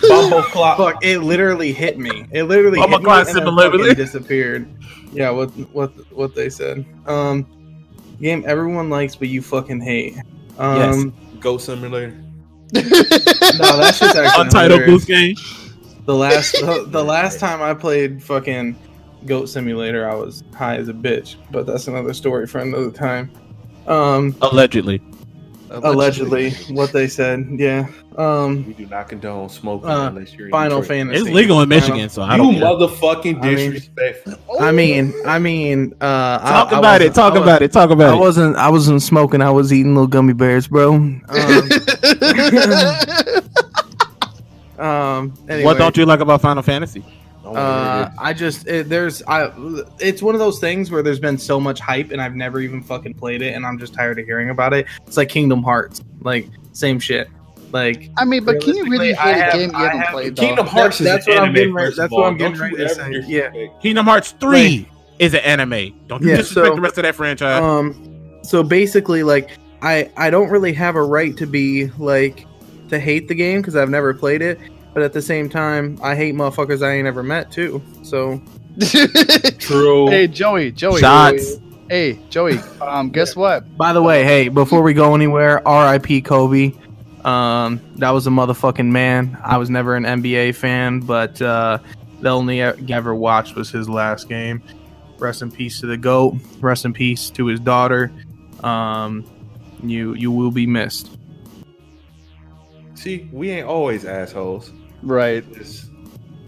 Bumble clock. Fuck, it literally hit me. It literally hit me and then disappeared. Yeah, what they said. Game everyone likes but you fucking hate. Yes. Goat Simulator. No, that's just actually Untitled Boost game. The last time I played fucking Goat Simulator, I was high as a bitch, but that's another story for another time. Allegedly, what they said, yeah. We do not condone smoking unless you're in Final Detroit. Fantasy. It's legal in Michigan, so I don't. You motherfucking disrespectful. I mean, talk about it. I wasn't smoking. I was eating little gummy bears, bro. Anyway, what don't you like about Final Fantasy? It's one of those things where there's been so much hype and I've never even fucking played it and I'm just tired of hearing about it. It's like Kingdom Hearts, like same shit. Like, I mean, but can you really hate a game you haven't played? Kingdom Hearts is that's an what anime. I'm getting ready. That's what I'm getting ready to say. Yeah, Kingdom Hearts 3 is an anime. Don't you disrespect the rest of that franchise? So basically, like, I don't really have a right to be like to hate the game because I've never played it. But at the same time, I hate motherfuckers I ain't ever met too. So true. Hey, Joey. Shots. Hey, Joey. Guess what? By the way, hey, before we go anywhere, RIP Kobe. That was a motherfucking man. I was never an NBA fan, but they'll only ever watch was his last game. Rest in peace to the GOAT. Rest in peace to his daughter. You will be missed. See, we ain't always assholes. Right.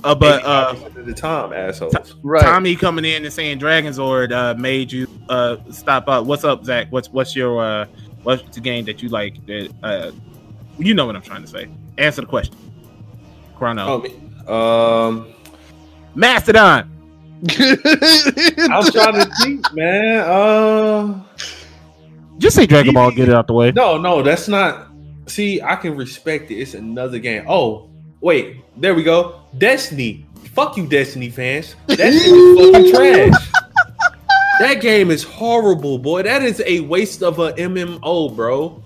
But at the time, assholes. Right. Tommy coming in and saying Dragonzord made you stop out. What's up, Zach? What's the game that you like? That you know what I'm trying to say. Answer the question. Chrono. Mastodon. I'm trying to think, man. Just say Dragon Ball, get it out the way. No, that's not. See, I can respect it. It's another game. Oh, wait, there we go. Destiny. Fuck you, Destiny fans. That shit is fucking trash. That game is horrible, boy. That is a waste of a MMO, bro.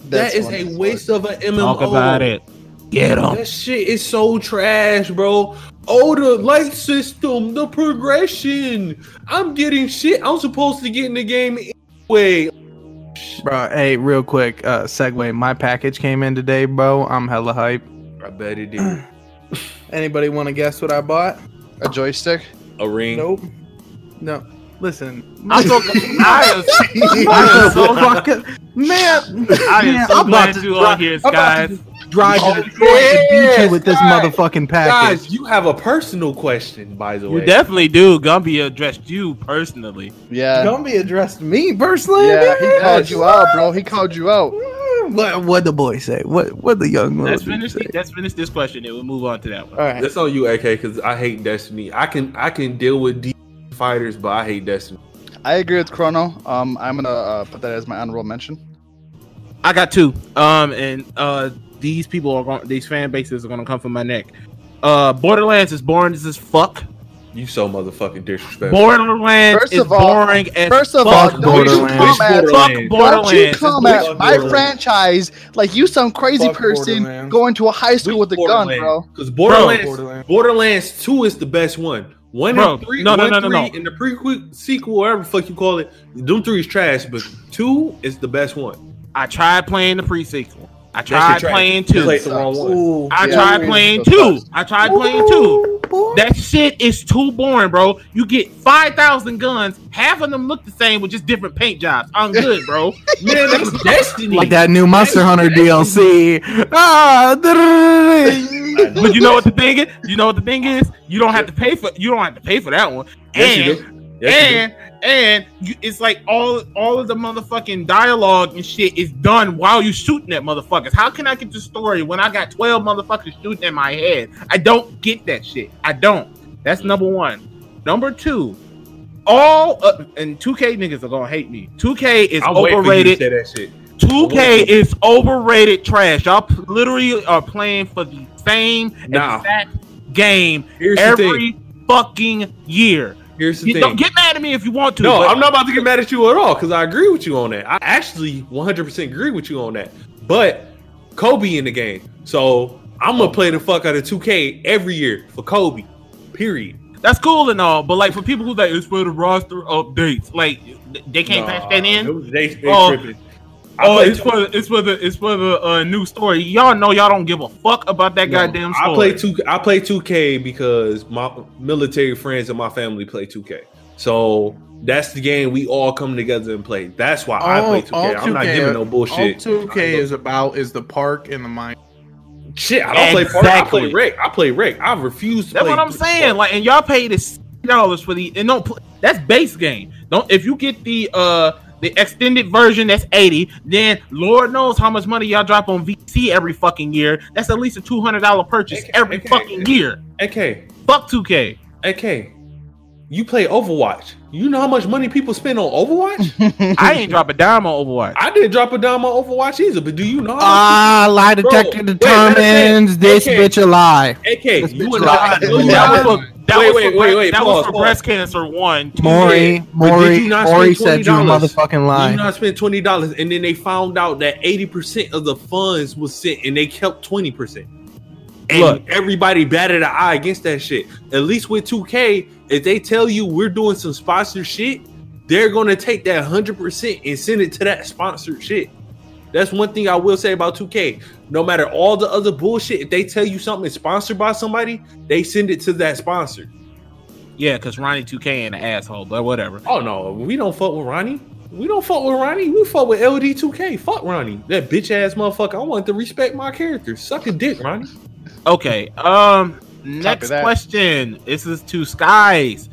That is a waste of a MMO. Talk about it. Get him. That shit is so trash, bro. Oh, the light system, the progression. I'm getting shit I'm supposed to get in the game anyway. Bro, hey, real quick, segue. My package came in today, bro. I'm hella hype. I bet it did. Anybody want to guess what I bought? A joystick? A ring? Nope. No. Listen. I am so fucking man. I am so glad you on here, Skyz. Drive to the beach with this motherfucking package. Guys, you have a personal question, by the way. You definitely do. Gumby addressed you personally. Yeah. Gumby addressed me personally. Yeah, he called you out, bro. He called you out. What the boy say? What the young man? Let's finish this question and we'll move on to that one. All right. That's on you, AK, because I hate Destiny. I can deal with fighters, but I hate Destiny. I agree with Chrono. I'm gonna put that as my honorable mention. I got two. These people are going. These fan bases are gonna come from my neck. Borderlands is boring as fuck. You so motherfucking disrespectful. Borderlands is boring as fuck. First of all, Borderlands. Don't you come at my franchise like you some crazy person going to a high school with a gun, bro. Because Borderlands 2 is the best one. One and three, no. And the prequel, sequel, whatever the fuck you call it, Doom 3 is trash, but 2 is the best one. I tried playing the pre-sequel. I tried playing 2. Played the wrong one. I tried playing 2. That shit is too boring, bro. You get 5,000 guns. Half of them look the same with just different paint jobs. I'm good, bro. Man, that's Destiny. Like that new Monster Hunter DLC. But you know what the thing is? You don't have to pay for that one. It's like all of the motherfucking dialogue and shit is done while you shooting at motherfuckers. How can I get the story when I got 12 motherfuckers shooting in my head? I don't get that shit. I don't. That's number one. Number two, and 2K niggas are gonna hate me. 2K is overrated. 2K is overrated trash. Y'all literally are playing for the same exact game every fucking year. Here's the thing. Don't get mad at me if you want to. No, I'm not about to get mad at you at all because I agree with you on that. I actually 100% agree with you on that. But Kobe in the game. So I'm going to play the fuck out of 2K every year for Kobe. Period. That's cool and all. But like for people who like, it's for the roster updates. Like they can't patch that in. They tripping. It's for the new story. Y'all know y'all don't give a fuck about that goddamn story. I play 2K because my military friends and my family play 2K. So that's the game we all come together and play. That's why I play 2K. I'm not giving no bullshit. All 2K is about is the park and the mine. Shit, I don't play park. I play Rick. I refuse to play. That's what I'm saying. Like, and y'all pay this $60 for the and that's base game. If you get the extended version, that's $80. Then Lord knows how much money y'all drop on VC every fucking year. That's at least a $200 purchase every fucking year. AK. Fuck 2K. AK. You play Overwatch. You know how much money people spend on Overwatch? I ain't drop a dime on Overwatch. I didn't drop a dime on Overwatch either, but do you know? Lie detector determines this bitch a lie. AK, you and That was for breast cancer one. Maury said you motherfucking lie. You not spend $20, and then they found out that 80% of the funds was sent, and they kept 20%. And everybody batted an eye against that shit. At least with 2K, if they tell you we're doing some sponsored shit, they're gonna take that 100% and send it to that sponsored shit. That's one thing I will say about 2K. No matter all the other bullshit, if they tell you something is sponsored by somebody, they send it to that sponsor. Yeah, because Ronnie 2K ain't an asshole, but whatever. Oh no, we don't fuck with Ronnie. We don't fuck with Ronnie. We fuck with LD2K. Fuck Ronnie. That bitch ass motherfucker. I want to respect my character. Suck a dick, Ronnie. Okay. Next question. This is to Skyz.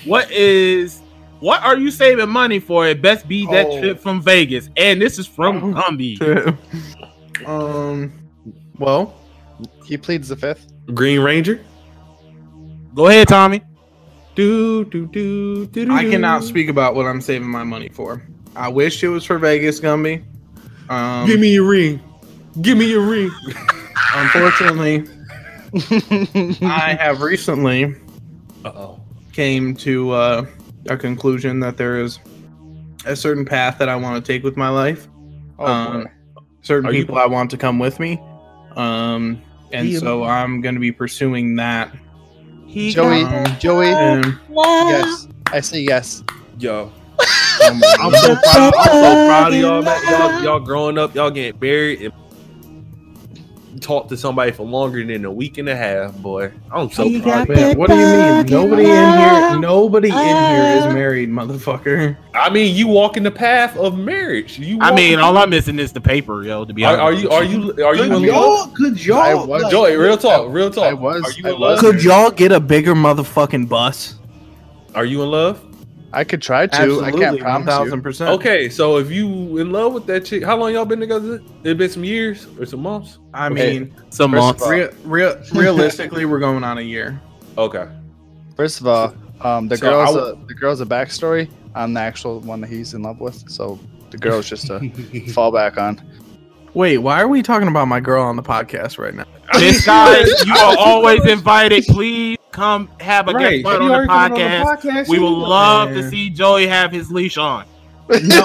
What are you saving money for? It best be that trip from Vegas. And this is from Gumby. Well, he pleads the fifth. Green Ranger. Go ahead, Tommy. I cannot speak about what I'm saving my money for. I wish it was for Vegas, Gumby. Give me your ring. Give me your ring. Unfortunately, I have recently came to a conclusion that there is a certain path that I want to take with my life. Certain people I want to come with me. And so I'm going to be pursuing that. Joey, yes, I say yes. Yo, I'm so proud of y'all, man. Y'all growing up, y'all getting married and talk to somebody for longer than a week and a half, boy. I'm so proud. Man, what do you mean? Nobody in here is married, motherfucker. I mean, you walking the path of marriage. All I'm missing is the paper, yo. To be honest, are you in love? Could y'all, Joey, real talk. I was. Are you in love? Could y'all get a bigger motherfucking bus? Are you in love? I could try to. Absolutely, I can't promise 1,000%. Okay, so if you in love with that chick, how long y'all been together? It been some years or some months? I mean, some months. Realistically, we're going on a year. Okay. First of all, the girl's a backstory. I'm the actual one that he's in love with, so the girl's just a fallback on. Wait, why are we talking about my girl on the podcast right now? This guys, you are always invited. Please come have a guest spot on the podcast. We would love to see Joey have his leash on. No, okay,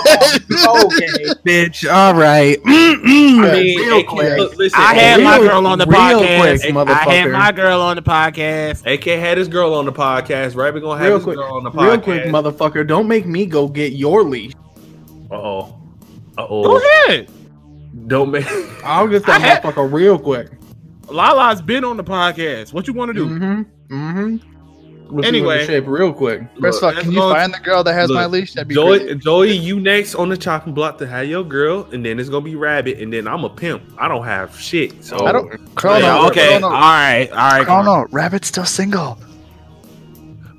bitch. All right. Real quick. Listen, I had my girl on the podcast. Quick, I had my girl on the podcast. AK had his girl on the podcast. Right, we're gonna have his girl on the podcast. Real quick, motherfucker. Don't make me go get your leash. Go ahead. Don't make. I'll get that motherfucker real quick. Lala's been on the podcast. What you want to do? Anyway, shape real quick. First of all, can you find the girl that has my leash? That'd be great. Joey, you next on the chopping block to have your girl, and then it's gonna be Rabbit, and then I'm a pimp. I don't have shit. So I don't. Okay. All right. Oh no, Rabbit's still single.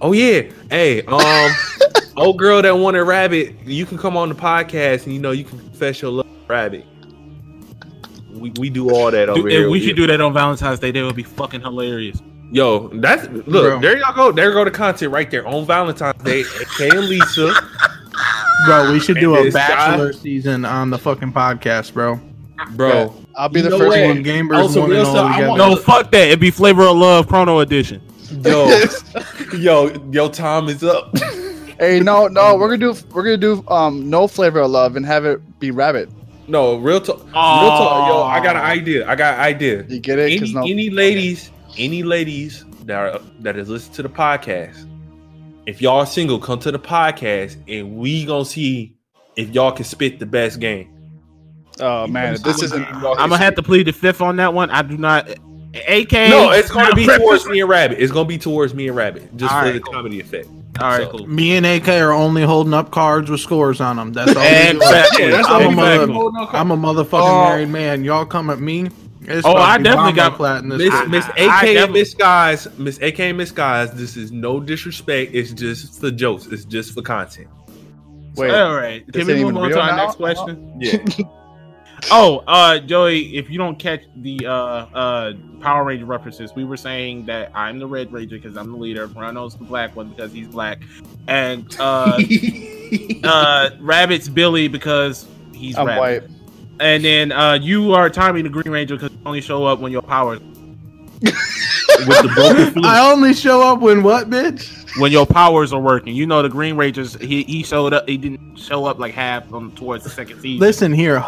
Oh yeah. Hey, old girl that wanted Rabbit, you can come on the podcast, and you can confess your love for Rabbit. We do all that over here. We should do that on Valentine's Day. That would be fucking hilarious. Yo, there y'all go. There go the content right there on Valentine's Day. AK and Lisa. Bro, we should do a bachelor season on the fucking podcast, bro. Bro, I'll be the first one. Gamers one and all together. No, fuck that. It'd be Flavor of Love Chrono Edition. Yo, time is up. Hey, no, we're gonna do no Flavor of Love and have it be Rabbit. No, real talk. Yo, I got an idea. You get it? Any ladies that is listening to the podcast, if y'all are single, come to the podcast and we gonna see if y'all can spit the best game. Oh man, this isn't. I'm gonna have to plead the fifth on that one. I do not. AK. No, it's gonna be towards me and Rabbit. It's gonna be towards me and Rabbit, just for the comedy effect. All right, cool. Me and AK are only holding up cards with scores on them. That's all. Exactly. I'm a motherfucking married man. Y'all come at me. I definitely got Miss AK and Miss Skyz. Miss AK and Miss Skyz. This is no disrespect. It's just for jokes. It's just for content. Wait, all right. Can we move on to our next question? Yeah. Joey, if you don't catch the Power Ranger references, we were saying that I'm the Red Ranger because I'm the leader. Rhino's the black one because he's black, and Rabbit's Billy because he's I'm Rabbit. white. And then you are Tommy the Green Ranger because you only show up when your powers. With the broken flute. I only show up when what, bitch? When your powers are working. You know the Green Rangers, he showed up. He didn't show up like half towards the second season. Listen here,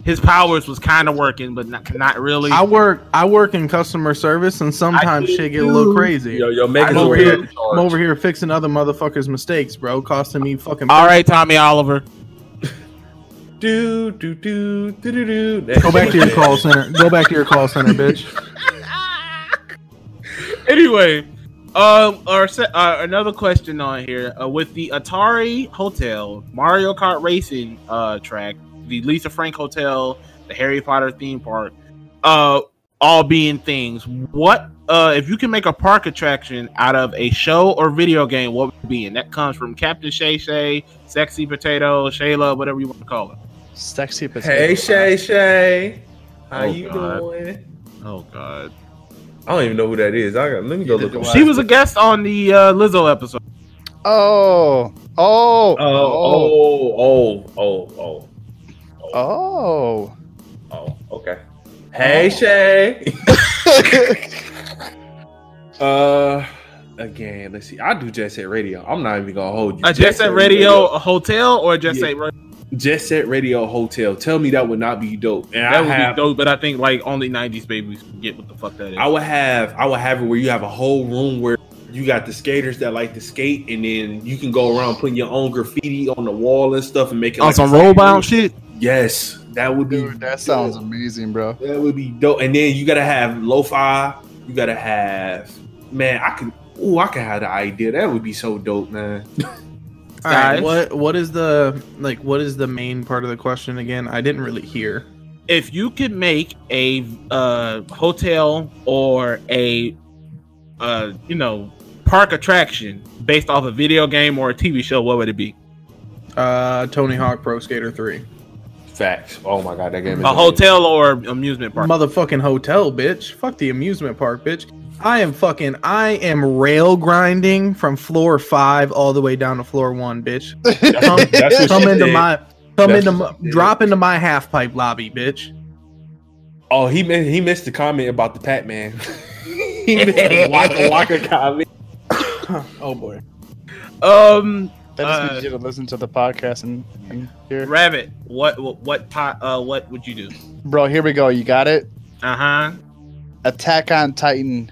his powers was kind of working, but not really. I work in customer service, and sometimes shit get a little crazy. Yo, I'm over here fixing other motherfuckers' mistakes, bro. Costing me fucking. All right, Tommy Oliver. Do do do do do do. Go back to your call center. Go back to your call center, bitch. Anyway, another question on here with the Atari Hotel, Mario Kart Racing track, the Lisa Frank Hotel, the Harry Potter theme park, all being things. What if you can make a park attraction out of a show or video game? What would it be? And that comes from Captain Shay Shay, Sexy Potato, Shayla, whatever you want to call it. Sexy Potato. Hey Shay Shay, how Oh, you God. doing? Oh God, I don't even know who that is. Let me go look. she was a guest on the Lizzo episode. Oh. Okay. Hey Shay. Again, let's see. I do Jet Set Radio. I'm not even gonna hold you. A Jet Set Radio, a hotel, or a Jet Set Radio? Jet Set Radio Hotel. Tell me that would not be dope. And That would be dope, but I think like only 90s babies get what the fuck that is. I would have it where you have a whole room where you got the skaters that like to skate, and then you can go around putting your own graffiti on the wall and stuff and make it on like some roll bound shit. Yes, that would be. Dude, that sounds amazing, bro. That would be dope. And then you gotta have lo-fi. You gotta have, man. I can have the idea. That would be so dope, man. All right, what is the main part of the question again? I didn't really hear. If you could make a hotel or a park attraction based off a video game or a TV show, what would it be? Tony Hawk Pro Skater 3. Facts. Oh my god, that game is A hotel or amusement park? Motherfucking hotel, bitch. Fuck the amusement park, bitch. I am rail grinding from floor 5 all the way down to floor 1, bitch. Drop into my half pipe lobby, bitch. Oh, he missed the comment about the Pac-Man. He missed the Waka comment. Oh boy. That just means you to listen to the podcast and hear. Rabbit, what would you do? Bro, here we go. You got it? Uh-huh. Attack on Titan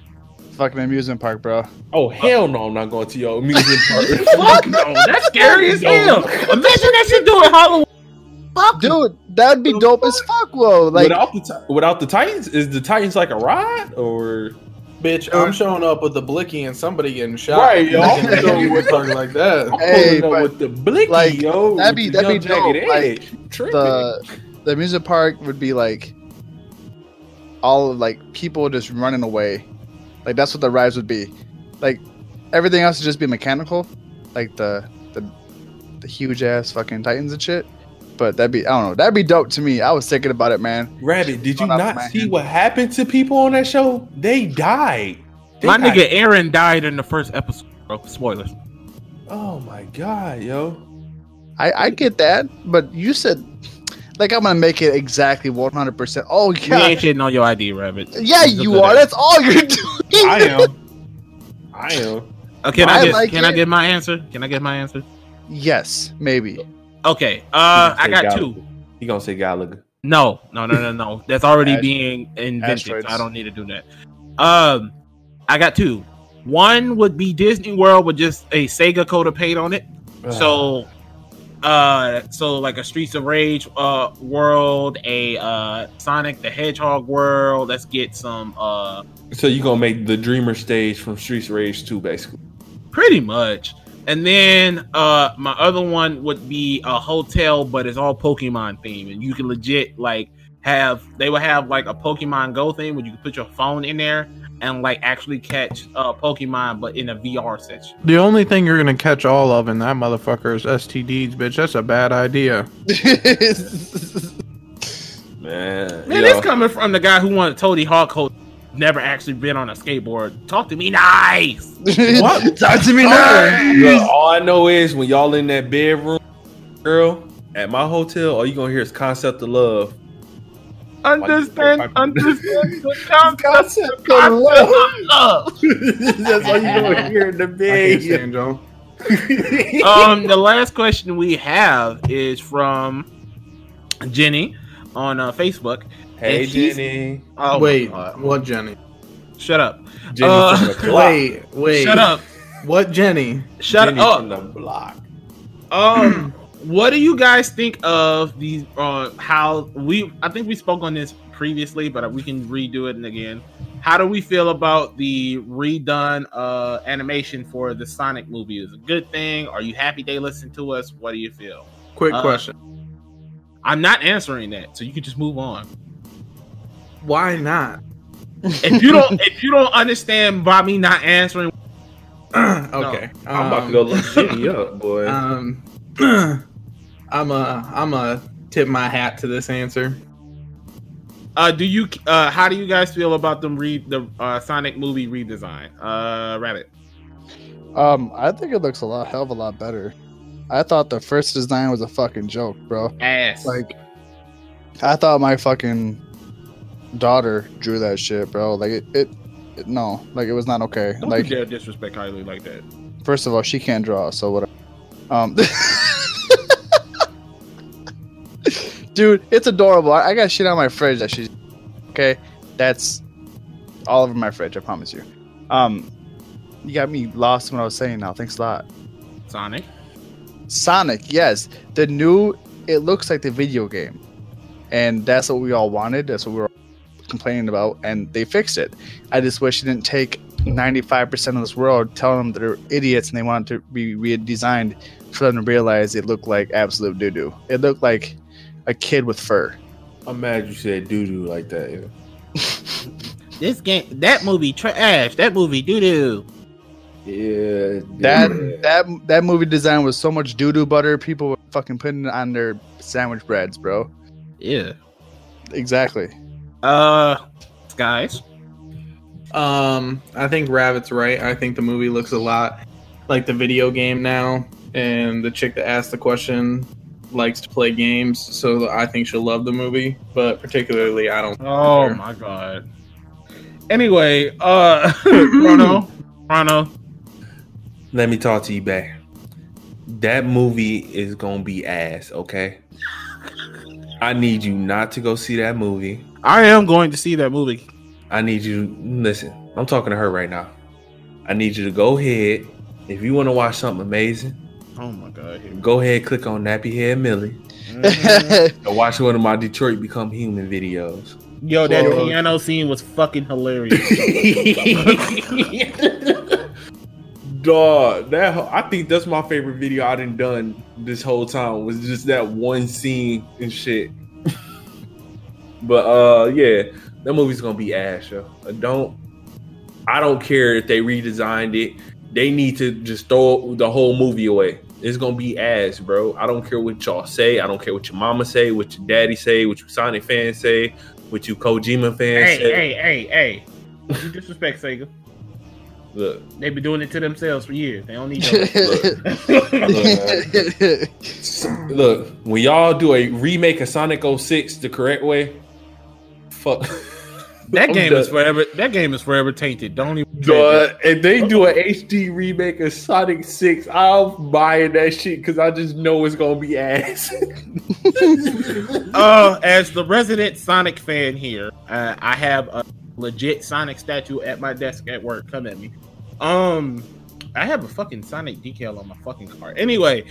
fucking amusement park, bro. Oh, hell no, I'm not going to your amusement park. Fuck no, that's scary as hell. Imagine that shit doing Halloween. Fuck. Dude, that'd be dope as fuck, whoa. Like without the Titans, is the Titans like a ride or? Bitch, I'm showing up with the blicky and somebody getting shot. Right, yo. I'm gonna show you what's talking like that. Hey, with the blicky, like, yo. that'd be dope. Like, Tripping. the amusement park would be like all of like people just running away. Like that's what the rides would be. Like everything else would just be mechanical, like the huge ass fucking Titans and shit. But that'd be dope to me. I was thinking about it, man. Rabbit, did you not see what happened to people on that show? They died. Nigga Aaron died in the first episode, bro. Spoilers. Oh my god, yo. I get that, but you said like I'm gonna make it exactly 100%. Oh You yeah, ain't shitting on your ID, Rabbit. yeah, you are. That's all you're doing. I am. Can I get my answer? Can I get my answer? Yes, maybe. Okay. I got two. You gonna say Gallagher? No. That's already being invented. So I don't need to do that. I got two. One would be Disney World with just a Sega coat of paint on it. So like a Streets of Rage world, a Sonic the Hedgehog world. Let's get some. So you gonna make the Dreamer stage from Streets of Rage 2, basically? Pretty much. And then my other one would be a hotel, but it's all Pokemon themed, and you can legit like they would have like a Pokemon Go thing where you can put your phone in there and like actually catch Pokemon, but in a VR session. The only thing you're gonna catch all of in that motherfucker is STDs, bitch. That's a bad idea. Man, this coming from the guy who wanted Tony Hawk Hotel. Never actually been on a skateboard. Talk to me nice. What? Talk to me nice. Look, all I know is when y'all in that bedroom, girl, at my hotel, all you gonna hear is Concept of Love. Understand the concept of love. That's all you gonna hear in the bed. The last question we have is from Jenny on Facebook. Hey, Jenny. Oh, wait, what Jenny? Shut up. Jenny wait. Shut up. What Jenny? Shut Jenny up. from the block. What do you guys think of these? How I think we spoke on this previously, but we can redo it again. How do we feel about the redone animation for the Sonic movie? Is it a good thing? Are you happy they listened to us? What do you feel? Quick question. I'm not answering that, so you can just move on. Why not? If you don't understand by me not answering, Okay. No. I'm about to go look Jimmy up, boy. I'm a tip my hat to this answer. how do you guys feel about the Sonic movie redesign? Rabbit. I think it looks hell of a lot better. I thought the first design was a fucking joke, bro. Ass. Like, I thought my fucking daughter drew that shit, bro. Like it it was not okay. Don't like, you dare disrespect Kylie like that. First of all, she can't draw, so whatever. Dude, it's adorable. I got shit on my fridge that she's okay. That's all over my fridge, I promise you. You got me lost in what I was saying now. Thanks a lot. Sonic, yes. It looks like the video game. And that's what we all wanted. That's what we were complaining about. And they fixed it. I just wish it didn't take 95% of this world telling them they're idiots and they want it to be redesigned for them to realize it looked like absolute doo-doo. It looked like a kid with fur. I'm mad you said doo-doo like that. Yeah. This game, that movie trash. That movie doo-doo. Yeah. That movie design was so much doo-doo butter, people were fucking putting it on their sandwich breads, bro. Yeah. Exactly. Skyz. I think Rabbit's right. I think the movie looks a lot like the video game now, and the chick that asked the question likes to play games, so I think she'll love the movie. But particularly, I don't. Oh my god. Anyway, Rono. Let me talk to you back. That movie is gonna be ass, okay? I need you not to go see that movie. I am going to see that movie. I need you listen. I'm talking to her right now. I need you to go ahead. If you want to watch something amazing, oh my god, go ahead, click on Nappy Head Millie and watch one of my Detroit Become Human videos. Yo, that piano scene was fucking hilarious. Dog, I think that's my favorite video I done this whole time, was just that one scene and shit. But yeah, that movie's gonna be ass, yo. I don't care if they redesigned it. They need to just throw the whole movie away. It's gonna be ass, bro. I don't care what y'all say. I don't care what your mama say, what your daddy say, what you Sonic fans say, what you Kojima fans say. Hey. You disrespect Sega. Look, they've been doing it to themselves for years. They don't need look, when y'all do a remake of Sonic 06 the correct way, fuck. That game is forever tainted. Don't even. If they do an HD remake of Sonic 6, I'm buying that shit because I just know it's gonna be ass. As the resident Sonic fan here, I have a legit Sonic statue at my desk at work. Come at me. I have a fucking Sonic decal on my fucking car. Anyway,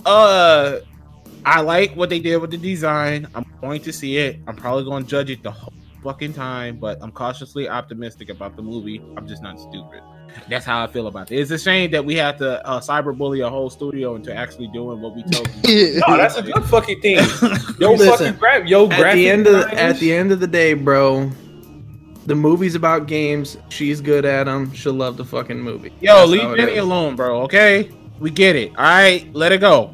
I like what they did with the design. I'm going to see it. I'm probably going to judge it the whole fucking time, but I'm cautiously optimistic about the movie. I'm just not stupid. That's how I feel about it. It's a shame that we have to cyberbully a whole studio into actually doing what we told you. No, that's a good fucking thing. At the end of the day, bro, the movie's about games. She's good at them. She'll love the fucking movie. Yo, that's leave Jenny alone, bro. Okay, we get it. All right, let it go.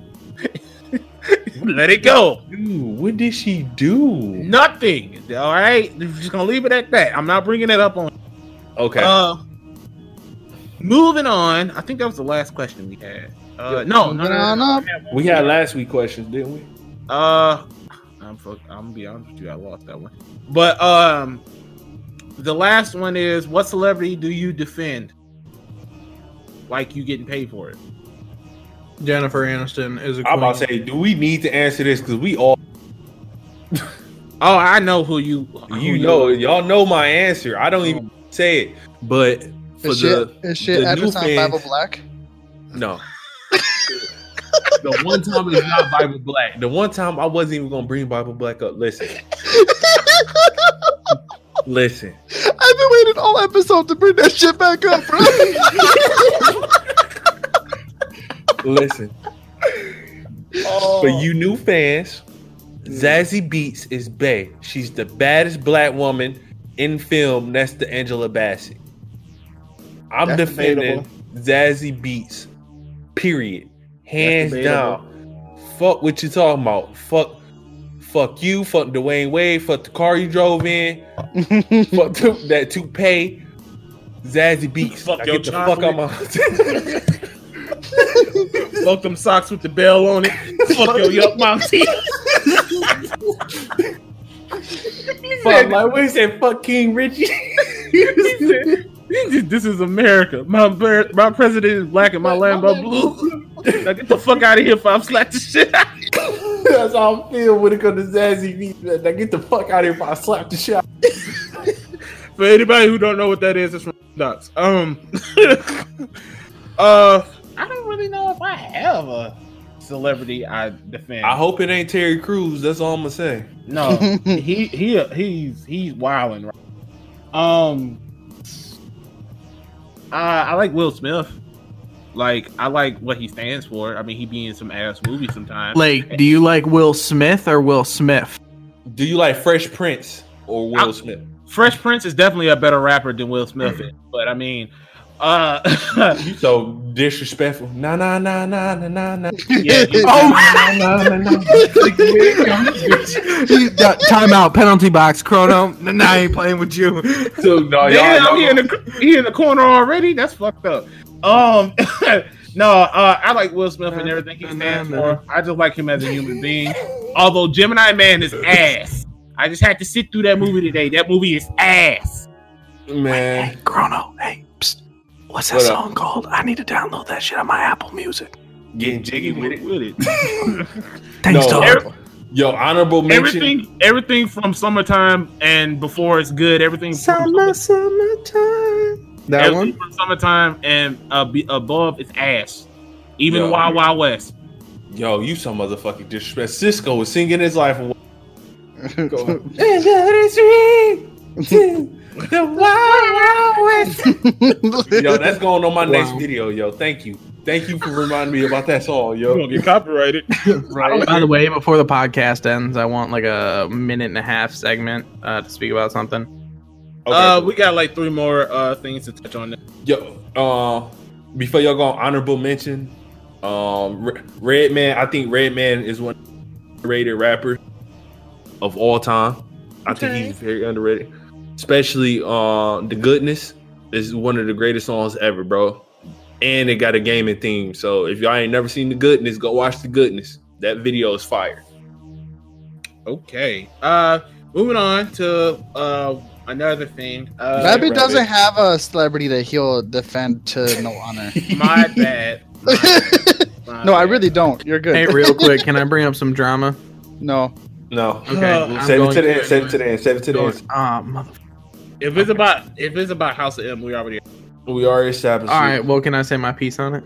Let it go. Dude, what did she do? Nothing. All right, we're just gonna leave it at that. I'm not bringing it up on. Okay. Moving on. I think that was the last question we had. No. We had last week questions, didn't we? I'm gonna be honest with you. I lost that one. But the last one is: what celebrity do you defend? Like you getting paid for it? Jennifer Aniston is a queen. I'm about to say, do we need to answer this? Because we all... Oh, I know who you... Y'all know my answer. I don't even say it. But for is shit Edris on Bible Black? No. The one time it's not Bible Black. The one time I wasn't even gonna bring Bible Black up. Listen. Listen. I've been waiting all episode to bring that shit back up, bro. Listen. For you new fans, Zazie Beetz is bae. She's the baddest black woman in film next to Angela Bassett. I'm defending Zazie Beetz. Period. Hands down. Fuck what you talking about. Fuck you. Fuck Dwayne Wade. Fuck the car you drove in. Fuck that toupee. Zazie Beetz. Fuck your get the fuck out my fuck them socks with the bell on it. Fuck your Yuck Mountie. Fuck my way said fuck King Richie. This is America. My president is black and my Lambo blue. Now get the fuck out of here if I slap the shit out of you. That's how I feel when it comes to Zazie Beetz. Now get the fuck out of here if I slap the shit out. For anybody who don't know what that is, it's from Docs. I don't really know if I have a celebrity I defend. I hope it ain't Terry Crews. That's all I'm gonna say. No, he's wilding. Right? I like Will Smith. Like, I like what he stands for. I mean, he be in some ass movies sometimes. Like, do you like Will Smith or Will Smith? Do you like Fresh Prince or Will Smith? Fresh Prince is definitely a better rapper than Will Smith is. But I mean, you so disrespectful. Nah. Yeah. Time out. Penalty box. Chrono. Nah, I ain't playing with you. So, no, y'all he in the corner already. That's fucked up. I like Will Smith and everything he stands for. I just like him as a human being. Although Gemini Man is ass. I just had to sit through that movie today. That movie is ass. Man. Hey, Chrono. Hey, psst. What's that song called? I need to download that shit on my Apple Music. Getting jiggy with it. Thanks, dog. Yo, honorable mention. Everything from Summertime and before it's good. Everything Summertime. That everything one? from Summertime and above is ass. Even Wild Wild West. Yo, you some motherfucking disrespect. Cisco was singing his life away. Go the Wild West. Yo, that's going on my next video, yo. Thank you for reminding me about that song, yo. You're gonna get copyrighted. Right. By the way, before the podcast ends, I want like a 1.5-minute segment to speak about something. Okay. We got like 3 more things to touch on. Yo, before y'all go on honorable mention, Redman. I think Redman is one of the underrated rappers of all time. I think he's very underrated. Especially The Goodness is one of the greatest songs ever, bro. And it got a gaming theme. So if y'all ain't never seen The Goodness, go watch The Goodness. That video is fire. Okay. Moving on to another thing. Rabbit doesn't have a celebrity that he'll defend to no honor. My bad. No, I really don't. You're good. Hey, real quick, can I bring up some drama? No. Okay. Save it to the end. Save it to the end. Motherfucker. If it's about House of M, we already established. All right. Well, can I say my piece on it?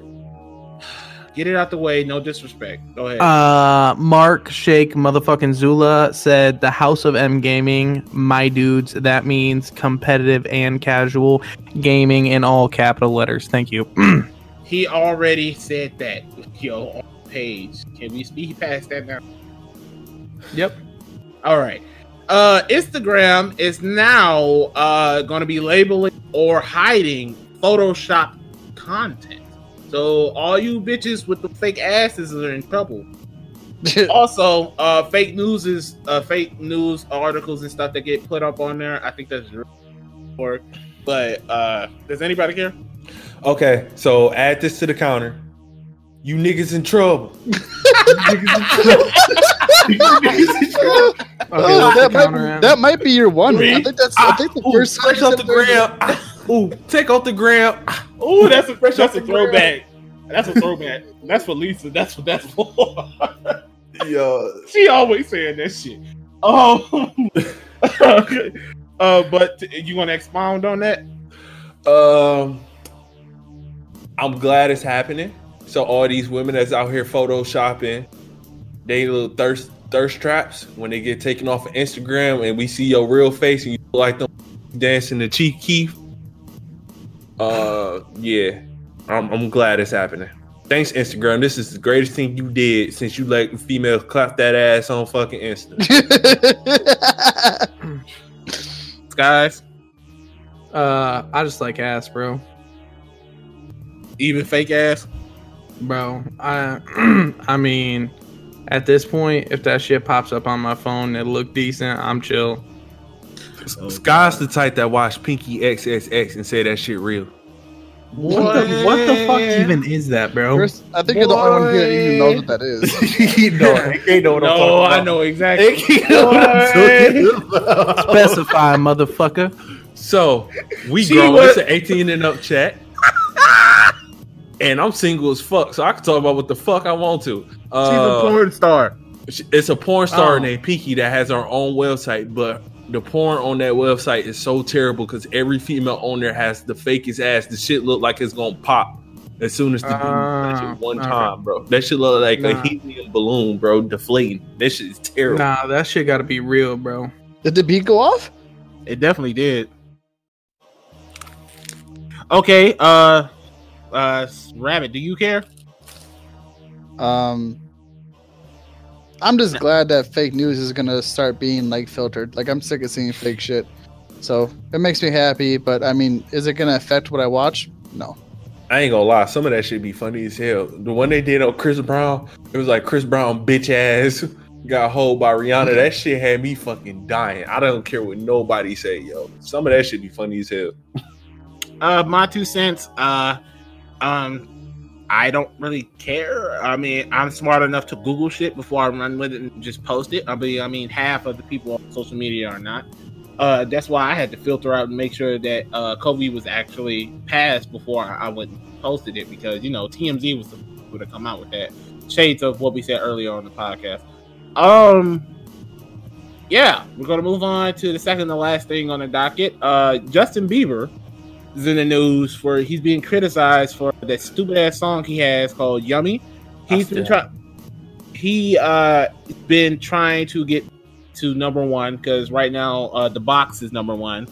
Get it out the way. No disrespect. Go ahead. Mark Shake motherfucking Zula said the House of M Gaming, my dudes. That means competitive and casual gaming in all capital letters. Thank you. He already said that. Yo, on the page. Can we speed past that now? Yep. All right. Instagram is now going to be labeling or hiding Photoshop content. So all you bitches with the fake asses are in trouble. Also, fake news articles and stuff that get put up on there. I think that's work. But does anybody care? Okay, so add this to the counter. You niggas in trouble. That might be your one. I think the first fresh off the gram. Take off the gram. Ooh, that's a throwback. That's a throwback. That's for Lisa. That's for. Yo, she always saying that shit. But you want to expound on that? I'm glad it's happening. So all these women that's out here photoshopping, they little thirst traps when they get taken off of Instagram, and we see your real face and you look like them dancing the Chief Keef. Yeah, I'm glad it's happening. Thanks, Instagram. This is the greatest thing you did since you let females clap that ass on fucking Insta. Skyz? I just like ass, bro. Even fake ass? Bro, I mean, at this point, if that shit pops up on my phone and it look decent, I'm chill. Sky's the type that watch Pinky XXX and say that shit real. What the fuck even is that, bro? Chris, I think you're the only one here that even knows what that is. No, I know exactly. Specify, motherfucker. So we grown. It's an 18 and up chat. And I'm single as fuck, so I can talk about what the fuck I want to. She's a porn star. It's a porn star named Pinky that has her own website, but the porn on that website is so terrible because every female on there has the fakest ass. The shit look like it's gonna pop as soon as the dude touch it one time, bro. That shit look like a helium balloon, bro, deflating. That shit is terrible. Nah, that shit gotta be real, bro. Did the beat go off? It definitely did. Okay, Rabbit, do you care? I'm just glad that fake news is gonna start being like filtered. Like I'm sick of seeing fake shit, so it makes me happy. But I mean, is it gonna affect what I watch? No. I ain't gonna lie, some of that shit be funny as hell. The one they did on Chris Brown, it was like Chris Brown bitch ass got hold by Rihanna. That shit had me fucking dying. I don't care what nobody say, yo. Some of that shit be funny as hell. My 2 cents. I don't really care. I mean, I'm smart enough to Google shit before I run with it and just post it. I mean, half of the people on social media are not. That's why I had to filter out and make sure that Kobe was actually passed before I went and posted it, because, you know, TMZ was the people to come out with that. Shades of what we said earlier on the podcast. Yeah, we're going to move on to the second to last thing on the docket. Justin Bieber is in the news for he's being criticized for that stupid ass song he has called Yummy. He's been trying to get to number one, because right now The Box is number one.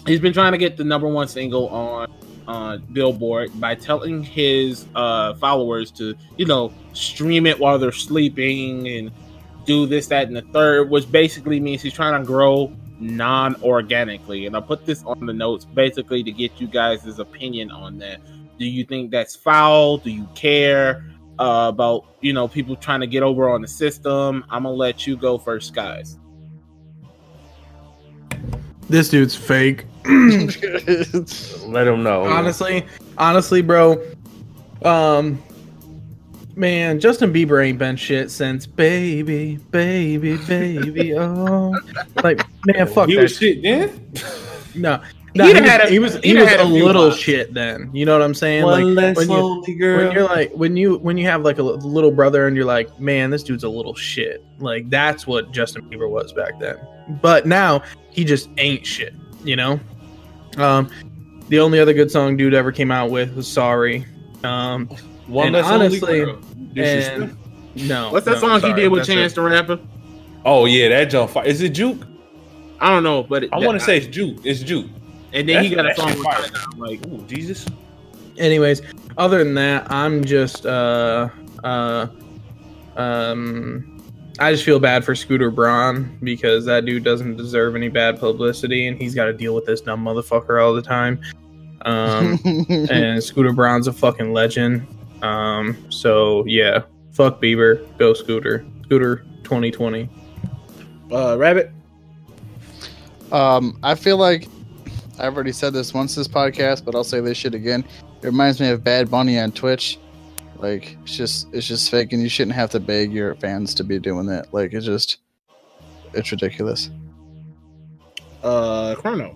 He's been trying to get the number one single on Billboard by telling his followers to, you know, stream it while they're sleeping and do this, that, and the third, which basically means he's trying to grow non-organically. And I put this on the notes basically to get you guys' opinion on that. Do you think that's foul? Do you care about, you know, people trying to get over on the system? I'm gonna let you go first, Skyz. This dude's fake. Let him know. Honestly, bro. Man, Justin Bieber ain't been shit since baby. Oh, like, man, fuck he that. Was shit then? No, he was a little shit then. You know what I'm saying? One like less lonely girl. When you're like when you have like a little brother and you're like, man, this dude's a little shit. Like, that's what Justin Bieber was back then. But now he just ain't shit. You know. The only other good song dude ever came out with was Sorry. One less honestly, and no. What's that song he did with Chance the Rapper? Oh yeah, that jump fire. Is it Juke? I don't know, but I want to say it's Juke. It's Juke. And then he got a song with fire. I'm like, ooh, Jesus. Anyways, other than that, I'm just I just feel bad for Scooter Braun, because that dude doesn't deserve any bad publicity, and he's got to deal with this dumb motherfucker all the time. And Scooter Braun's a fucking legend. So yeah, fuck Bieber, go Scooter. Scooter 2020. Rabbit. I feel like I've already said this once this podcast, but I'll say this shit again. It reminds me of Bad Bunny on Twitch. Like, it's just fake, and you shouldn't have to beg your fans to be doing that. Like, it's ridiculous. Chrono.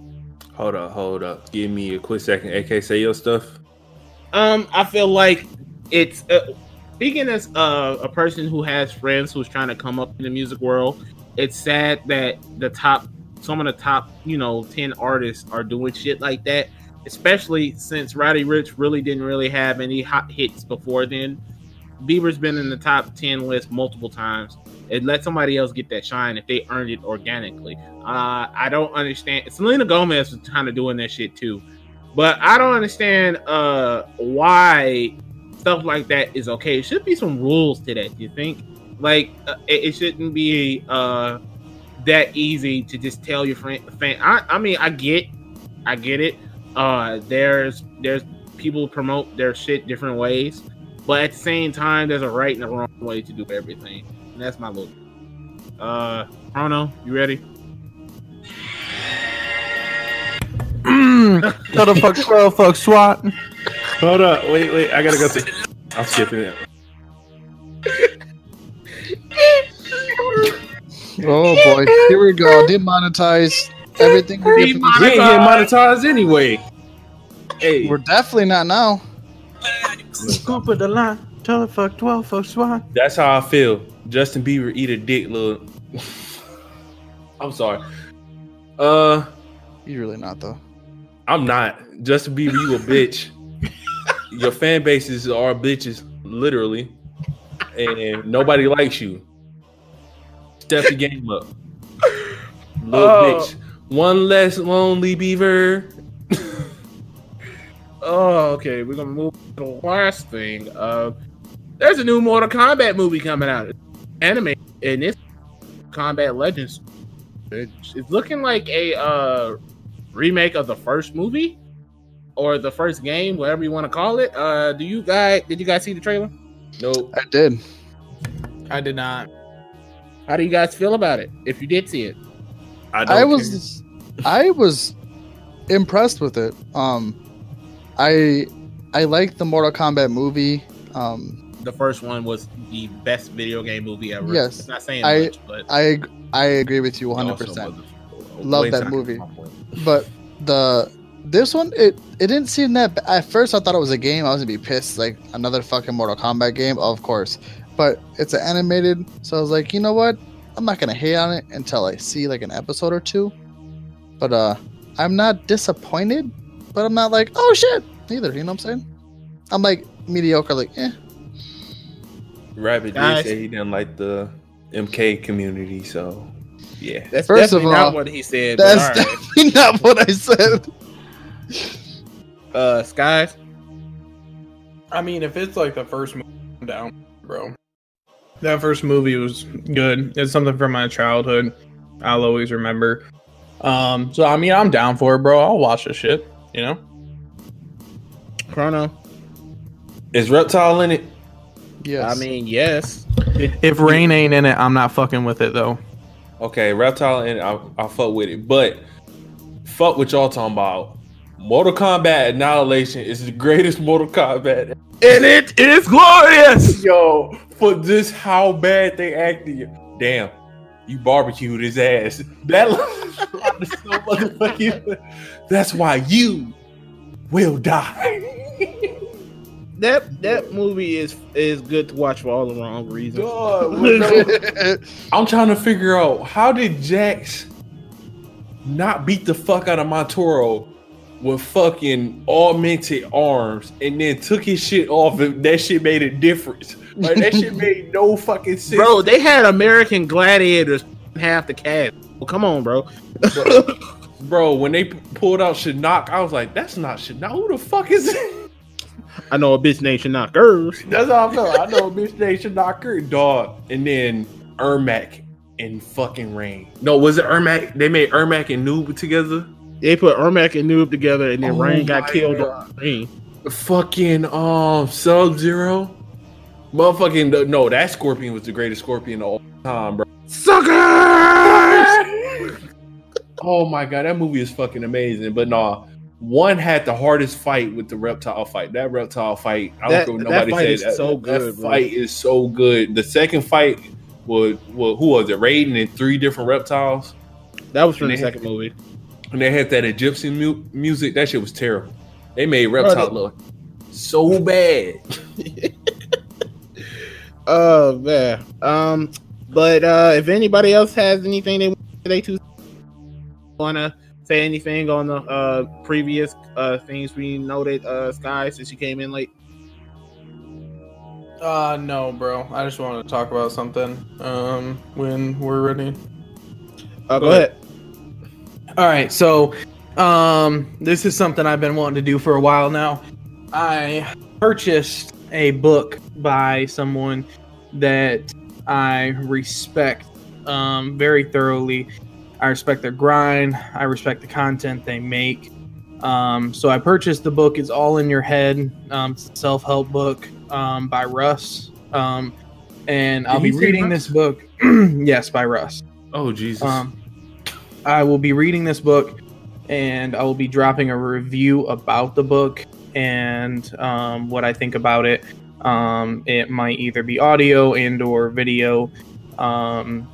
Hold up. Give me a quick second. AK, say your stuff. I feel like it's speaking as a person who has friends who's trying to come up in the music world. It's sad that some of the top, 10 artists are doing shit like that. especially since Roddy Ricch really didn't really have any hot hits before then. Bieber's been in the top 10 list multiple times. It let somebody else get that shine if they earned it organically. I don't understand. Selena Gomez was kind of doing that shit too, but I don't understand why stuff like that is okay. It should be some rules to that. You think? Like it shouldn't be that easy to just tell your fan. I mean, I get it. There's people promote their shit different ways, but at the same time, there's a right and a wrong way to do everything. And that's my look. Chrono, you ready? What the fuck, 12 fuck SWAT? Hold up, wait, I gotta go through. I'm skipping it. Oh boy, here we go. Demonetize everything. We ain't get monetized anyway. Hey, We're definitely not now. Scoop of the line. Tell the fuck 12 fuck SWAT. that's how I feel. Justin Bieber eat a dick, little. I'm sorry. He's really not though. I'm not. Justin Bieber, you a bitch. Your fan bases are bitches, literally, and nobody likes you. Step the game up, little bitch. One less lonely beaver. Oh, okay. We're gonna move to the last thing. There's a new Mortal Kombat movie coming out. It's anime, and it's Combat Legends. It's looking like a remake of the first movie or the first game, whatever you want to call it. Did you guys see the trailer? Nope. I did. I did not. How do you guys feel about it? If you did see it, I was impressed with it. I like the Mortal Kombat movie. the first one was the best video game movie ever. Yes, it's not saying much, but I agree with you 100%. Love that movie, but this one it didn't seem that. At first, I thought it was a game. I was gonna be pissed, like another fucking Mortal Kombat game, of course. But it's an animated, so I was like, you know what? I'm not gonna hate on it until I see like an episode or two. But I'm not disappointed, but I'm not like, oh shit, either. You know what I'm saying? I'm like mediocre, like Rabbit did say he didn't like the MK community, so yeah. That's First definitely of all, not what he said. That's But all right. definitely not what I said. Skyz. I mean, if it's like the first movie, I'm down, bro. That first movie was good. It's something from my childhood. I'll always remember. So I mean, I'm down for it, bro. I'll watch this shit. You know. Chrono. Is Reptile in it? Yes. I mean, yes. If Rain ain't in it, I'm not fucking with it though. Okay, Reptile in it, I'll fuck with it. But fuck what y'all talking about. Mortal Kombat Annihilation is the greatest Mortal Kombat. And it is glorious. Yo, for just how bad they acted. Damn, you barbecued his ass. That is so motherfucking. That's why you will die. That movie is good to watch for all the wrong reasons. God, I'm trying to figure out how did Jax not beat the fuck out of Montoro with fucking augmented arms and then took his shit off and that shit made a difference. Like that shit made no fucking sense. Bro, they had American Gladiators half the cast. Well, come on, bro. Bro, when they pulled out Shinnok, I was like, that's not Shinnok. Who the fuck is it? I know a bitch named Shinnok. That's how I felt. I know a bitch named Shinnok, dog. And then Ermac and fucking Rain. No, was it Ermac? They made Ermac and Noob together? They put Ermac and Noob together, and then Rain got killed on Rain. Fucking Sub-Zero. Motherfucking no, that Scorpion was the greatest Scorpion of all time, bro. Suckers! Oh my god, that movie is fucking amazing. But nah, one had the hardest fight with the reptile fight. That reptile fight, I don't know what nobody said. So good, that fight is so good. The second fight was who was it? Raiden and 3 different reptiles. That was from the second movie. And they had that Egyptian music. That shit was terrible. They made Reptile look so bad. Oh man. But if anybody else has anything they want to say anything on the previous things we noted, Skyz, since you came in late? No, bro. I just wanted to talk about something when we're ready. Go ahead. All right, so this is something I've been wanting to do for a while now. I purchased a book by someone that I respect very thoroughly. I respect their grind. I respect the content they make. So I purchased the book. It's All in Your Head. It's a self-help book by Russ. And I'll be reading this book. Yes, by Russ. Oh, Jesus. I will be reading this book, and I will be dropping a review about the book and what I think about it. It might either be audio and or video on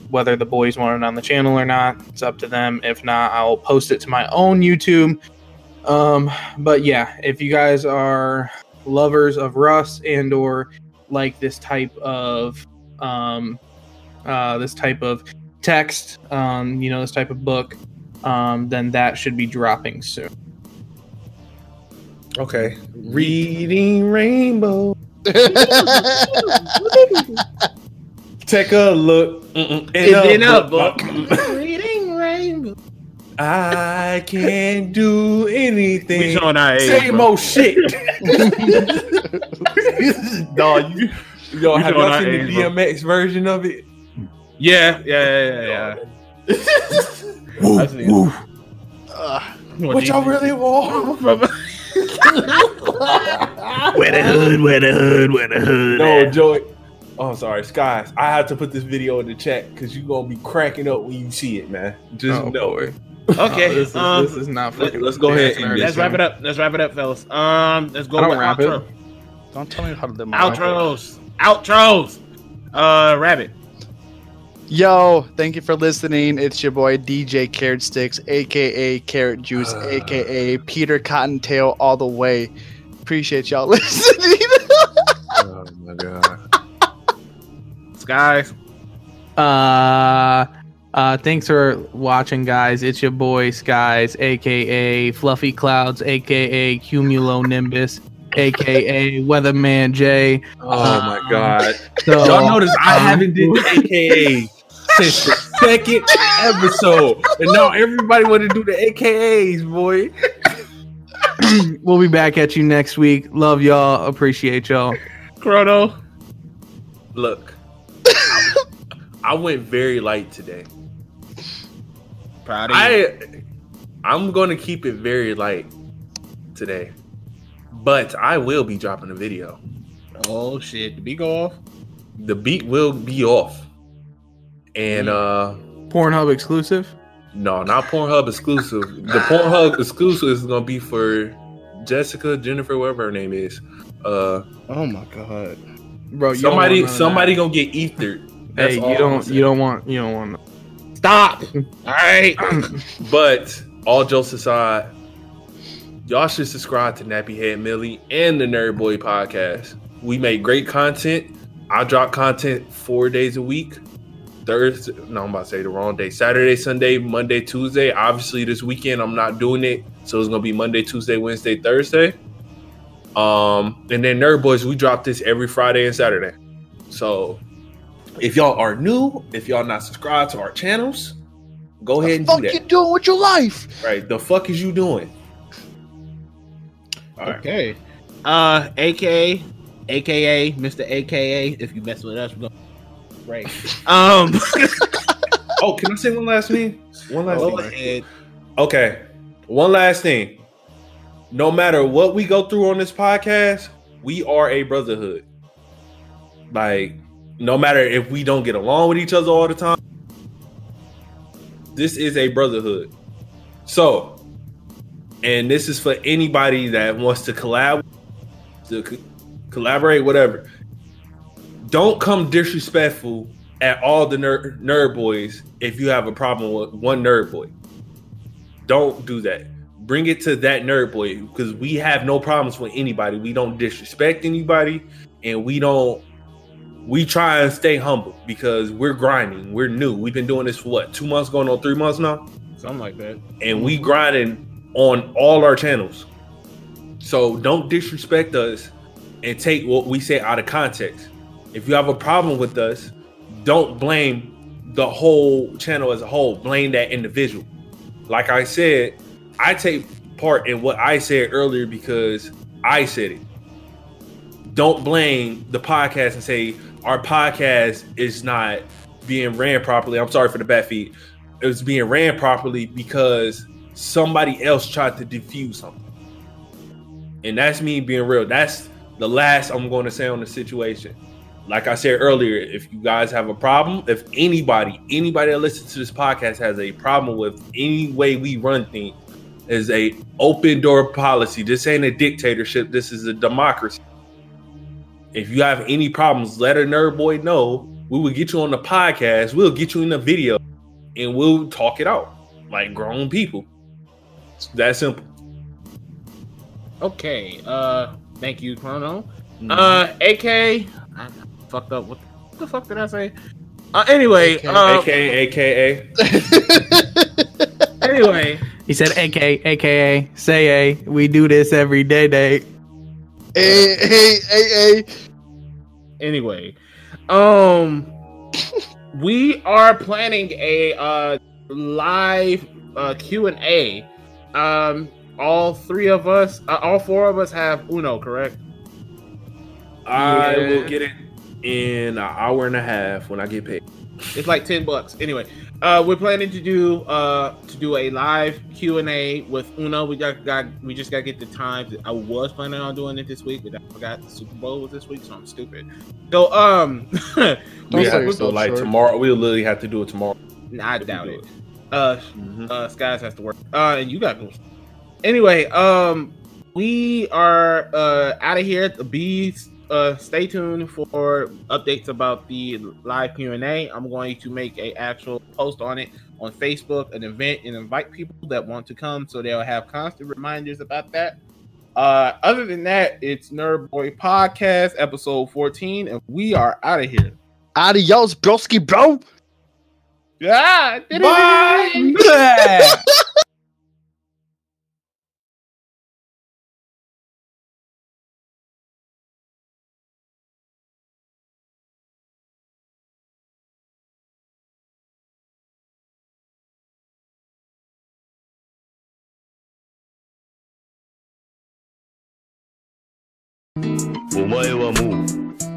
whether the boys want it on the channel or not. It's up to them. If not, I'll post it to my own YouTube. But yeah, if you guys are lovers of Russ and or like this type of text, this type of book, then that should be dropping soon. Okay. Reading Rainbow. Take a look in a book. Reading Rainbow. I can't do anything. We showing our age, same bro. old shit. Dog, have y'all seen the DMX version of it? Yeah. What y'all really want? Where the hood. No, Joey. Oh, sorry, Skyz. I have to put this video in the chat because you're gonna be cracking up when you see it, man. Just know. Boy. Okay, this is not fucking. Let's go ahead and let's wrap it up. Let's wrap it up, fellas. Let's go with wrap outro. it. Don't tell me how to do my Outros. Rabbit. Yo, thank you for listening. It's your boy DJ Carrot Sticks, aka Carrot Juice, aka Peter Cottontail, all the way. Appreciate y'all listening. Oh my god. Skyz. Thanks for watching, guys. It's your boy Skyz, aka Fluffy Clouds, aka Cumulonimbus, aka Weatherman J. Oh my god. So, y'all notice I haven't did the AKA since the second episode. And now everybody want to do the AKAs, boy. we'll be back at you next week. Love y'all. Appreciate y'all. Chrono. Look, I went very light today. Proud of you. I'm going to keep it very light today. But I will be dropping a video. Oh shit, the beat go off? The beat will be off. And Pornhub exclusive? No, not Pornhub exclusive. The Pornhub exclusive is gonna be for Jessica, Jennifer, whatever her name is. Oh my god. Bro, somebody gonna get ethered. Hey, you don't want Stop. All right. But all jokes aside, y'all should subscribe to Nappy Head Millie and the Nerd Boy Podcast. We make great content. I drop content 4 days a week. Thursday, no, I'm about to say the wrong day. Saturday, Sunday, Monday, Tuesday. Obviously, this weekend I'm not doing it, so it's gonna be Monday, Tuesday, Wednesday, Thursday. And then Nerd Boys, we drop this every Friday and Saturday. So if y'all are new, if y'all not subscribed to our channels, go ahead and do that. What the fuck you doing with your life? Right, the fuck is you doing? All right. Okay. AKA Mr. AKA. If you mess with us, we're gonna break. Oh, can I say one last thing? Go ahead. Okay. One last thing. No matter what we go through on this podcast, we are a brotherhood. Like, no matter if we don't get along with each other all the time, this is a brotherhood. So, and this is for anybody that wants to collaborate, whatever. Don't come disrespectful at all the nerd boys if you have a problem with one nerd boy. Don't do that. Bring it to that nerd boy, because we have no problems with anybody. We don't disrespect anybody, and we try and stay humble because we're grinding. We're new. We've been doing this for 2 months, going on 3 months now? Something like that. And we grinding on all our channels. So don't disrespect us and take what we say out of context. If you have a problem with us, don't blame the whole channel as a whole. Blame that individual. Like I said, I take part in what I said earlier because I said it. Don't blame the podcast and say our podcast is not being ran properly. I'm sorry for the bad feed. It was being ran properly because somebody else tried to diffuse something. And that's me being real. That's the last I'm going to say on the situation. Like I said earlier, if you guys have a problem, if anybody that listens to this podcast has a problem with any way we run things, is a open door policy. This ain't a dictatorship. This is a democracy. If you have any problems, let a nerd boy know. We will get you on the podcast. We'll get you in the video and we'll talk it out like grown people. It's that simple. Okay. Thank you, Chrono. AK, I fucked up. What the fuck did I say? Anyway, AKA. Anyway, he said AKA say a. We do this every day. Hey. Anyway, we are planning a live Q&A. All four of us have Uno, correct? I will get it in an hour and a half when I get paid. It's like $10. Anyway, we're planning to do a live Q&A with Uno. We just gotta get the times. I was planning on doing it this week, but I forgot the Super Bowl was this week, so I'm stupid. So tomorrow we'll literally have to do it tomorrow. I doubt it. Skyz has to work. And you got goals. Anyway, we are out of here. The bees. Stay tuned for updates about the live Q&A. I'm going to make an actual post on it on Facebook, an event, and invite people that want to come so they'll have constant reminders about that. Other than that, it's Nerd Boy Podcast, episode 14, and we are out of here. Adios, broski, bro. Yeah. Bye.お前はもう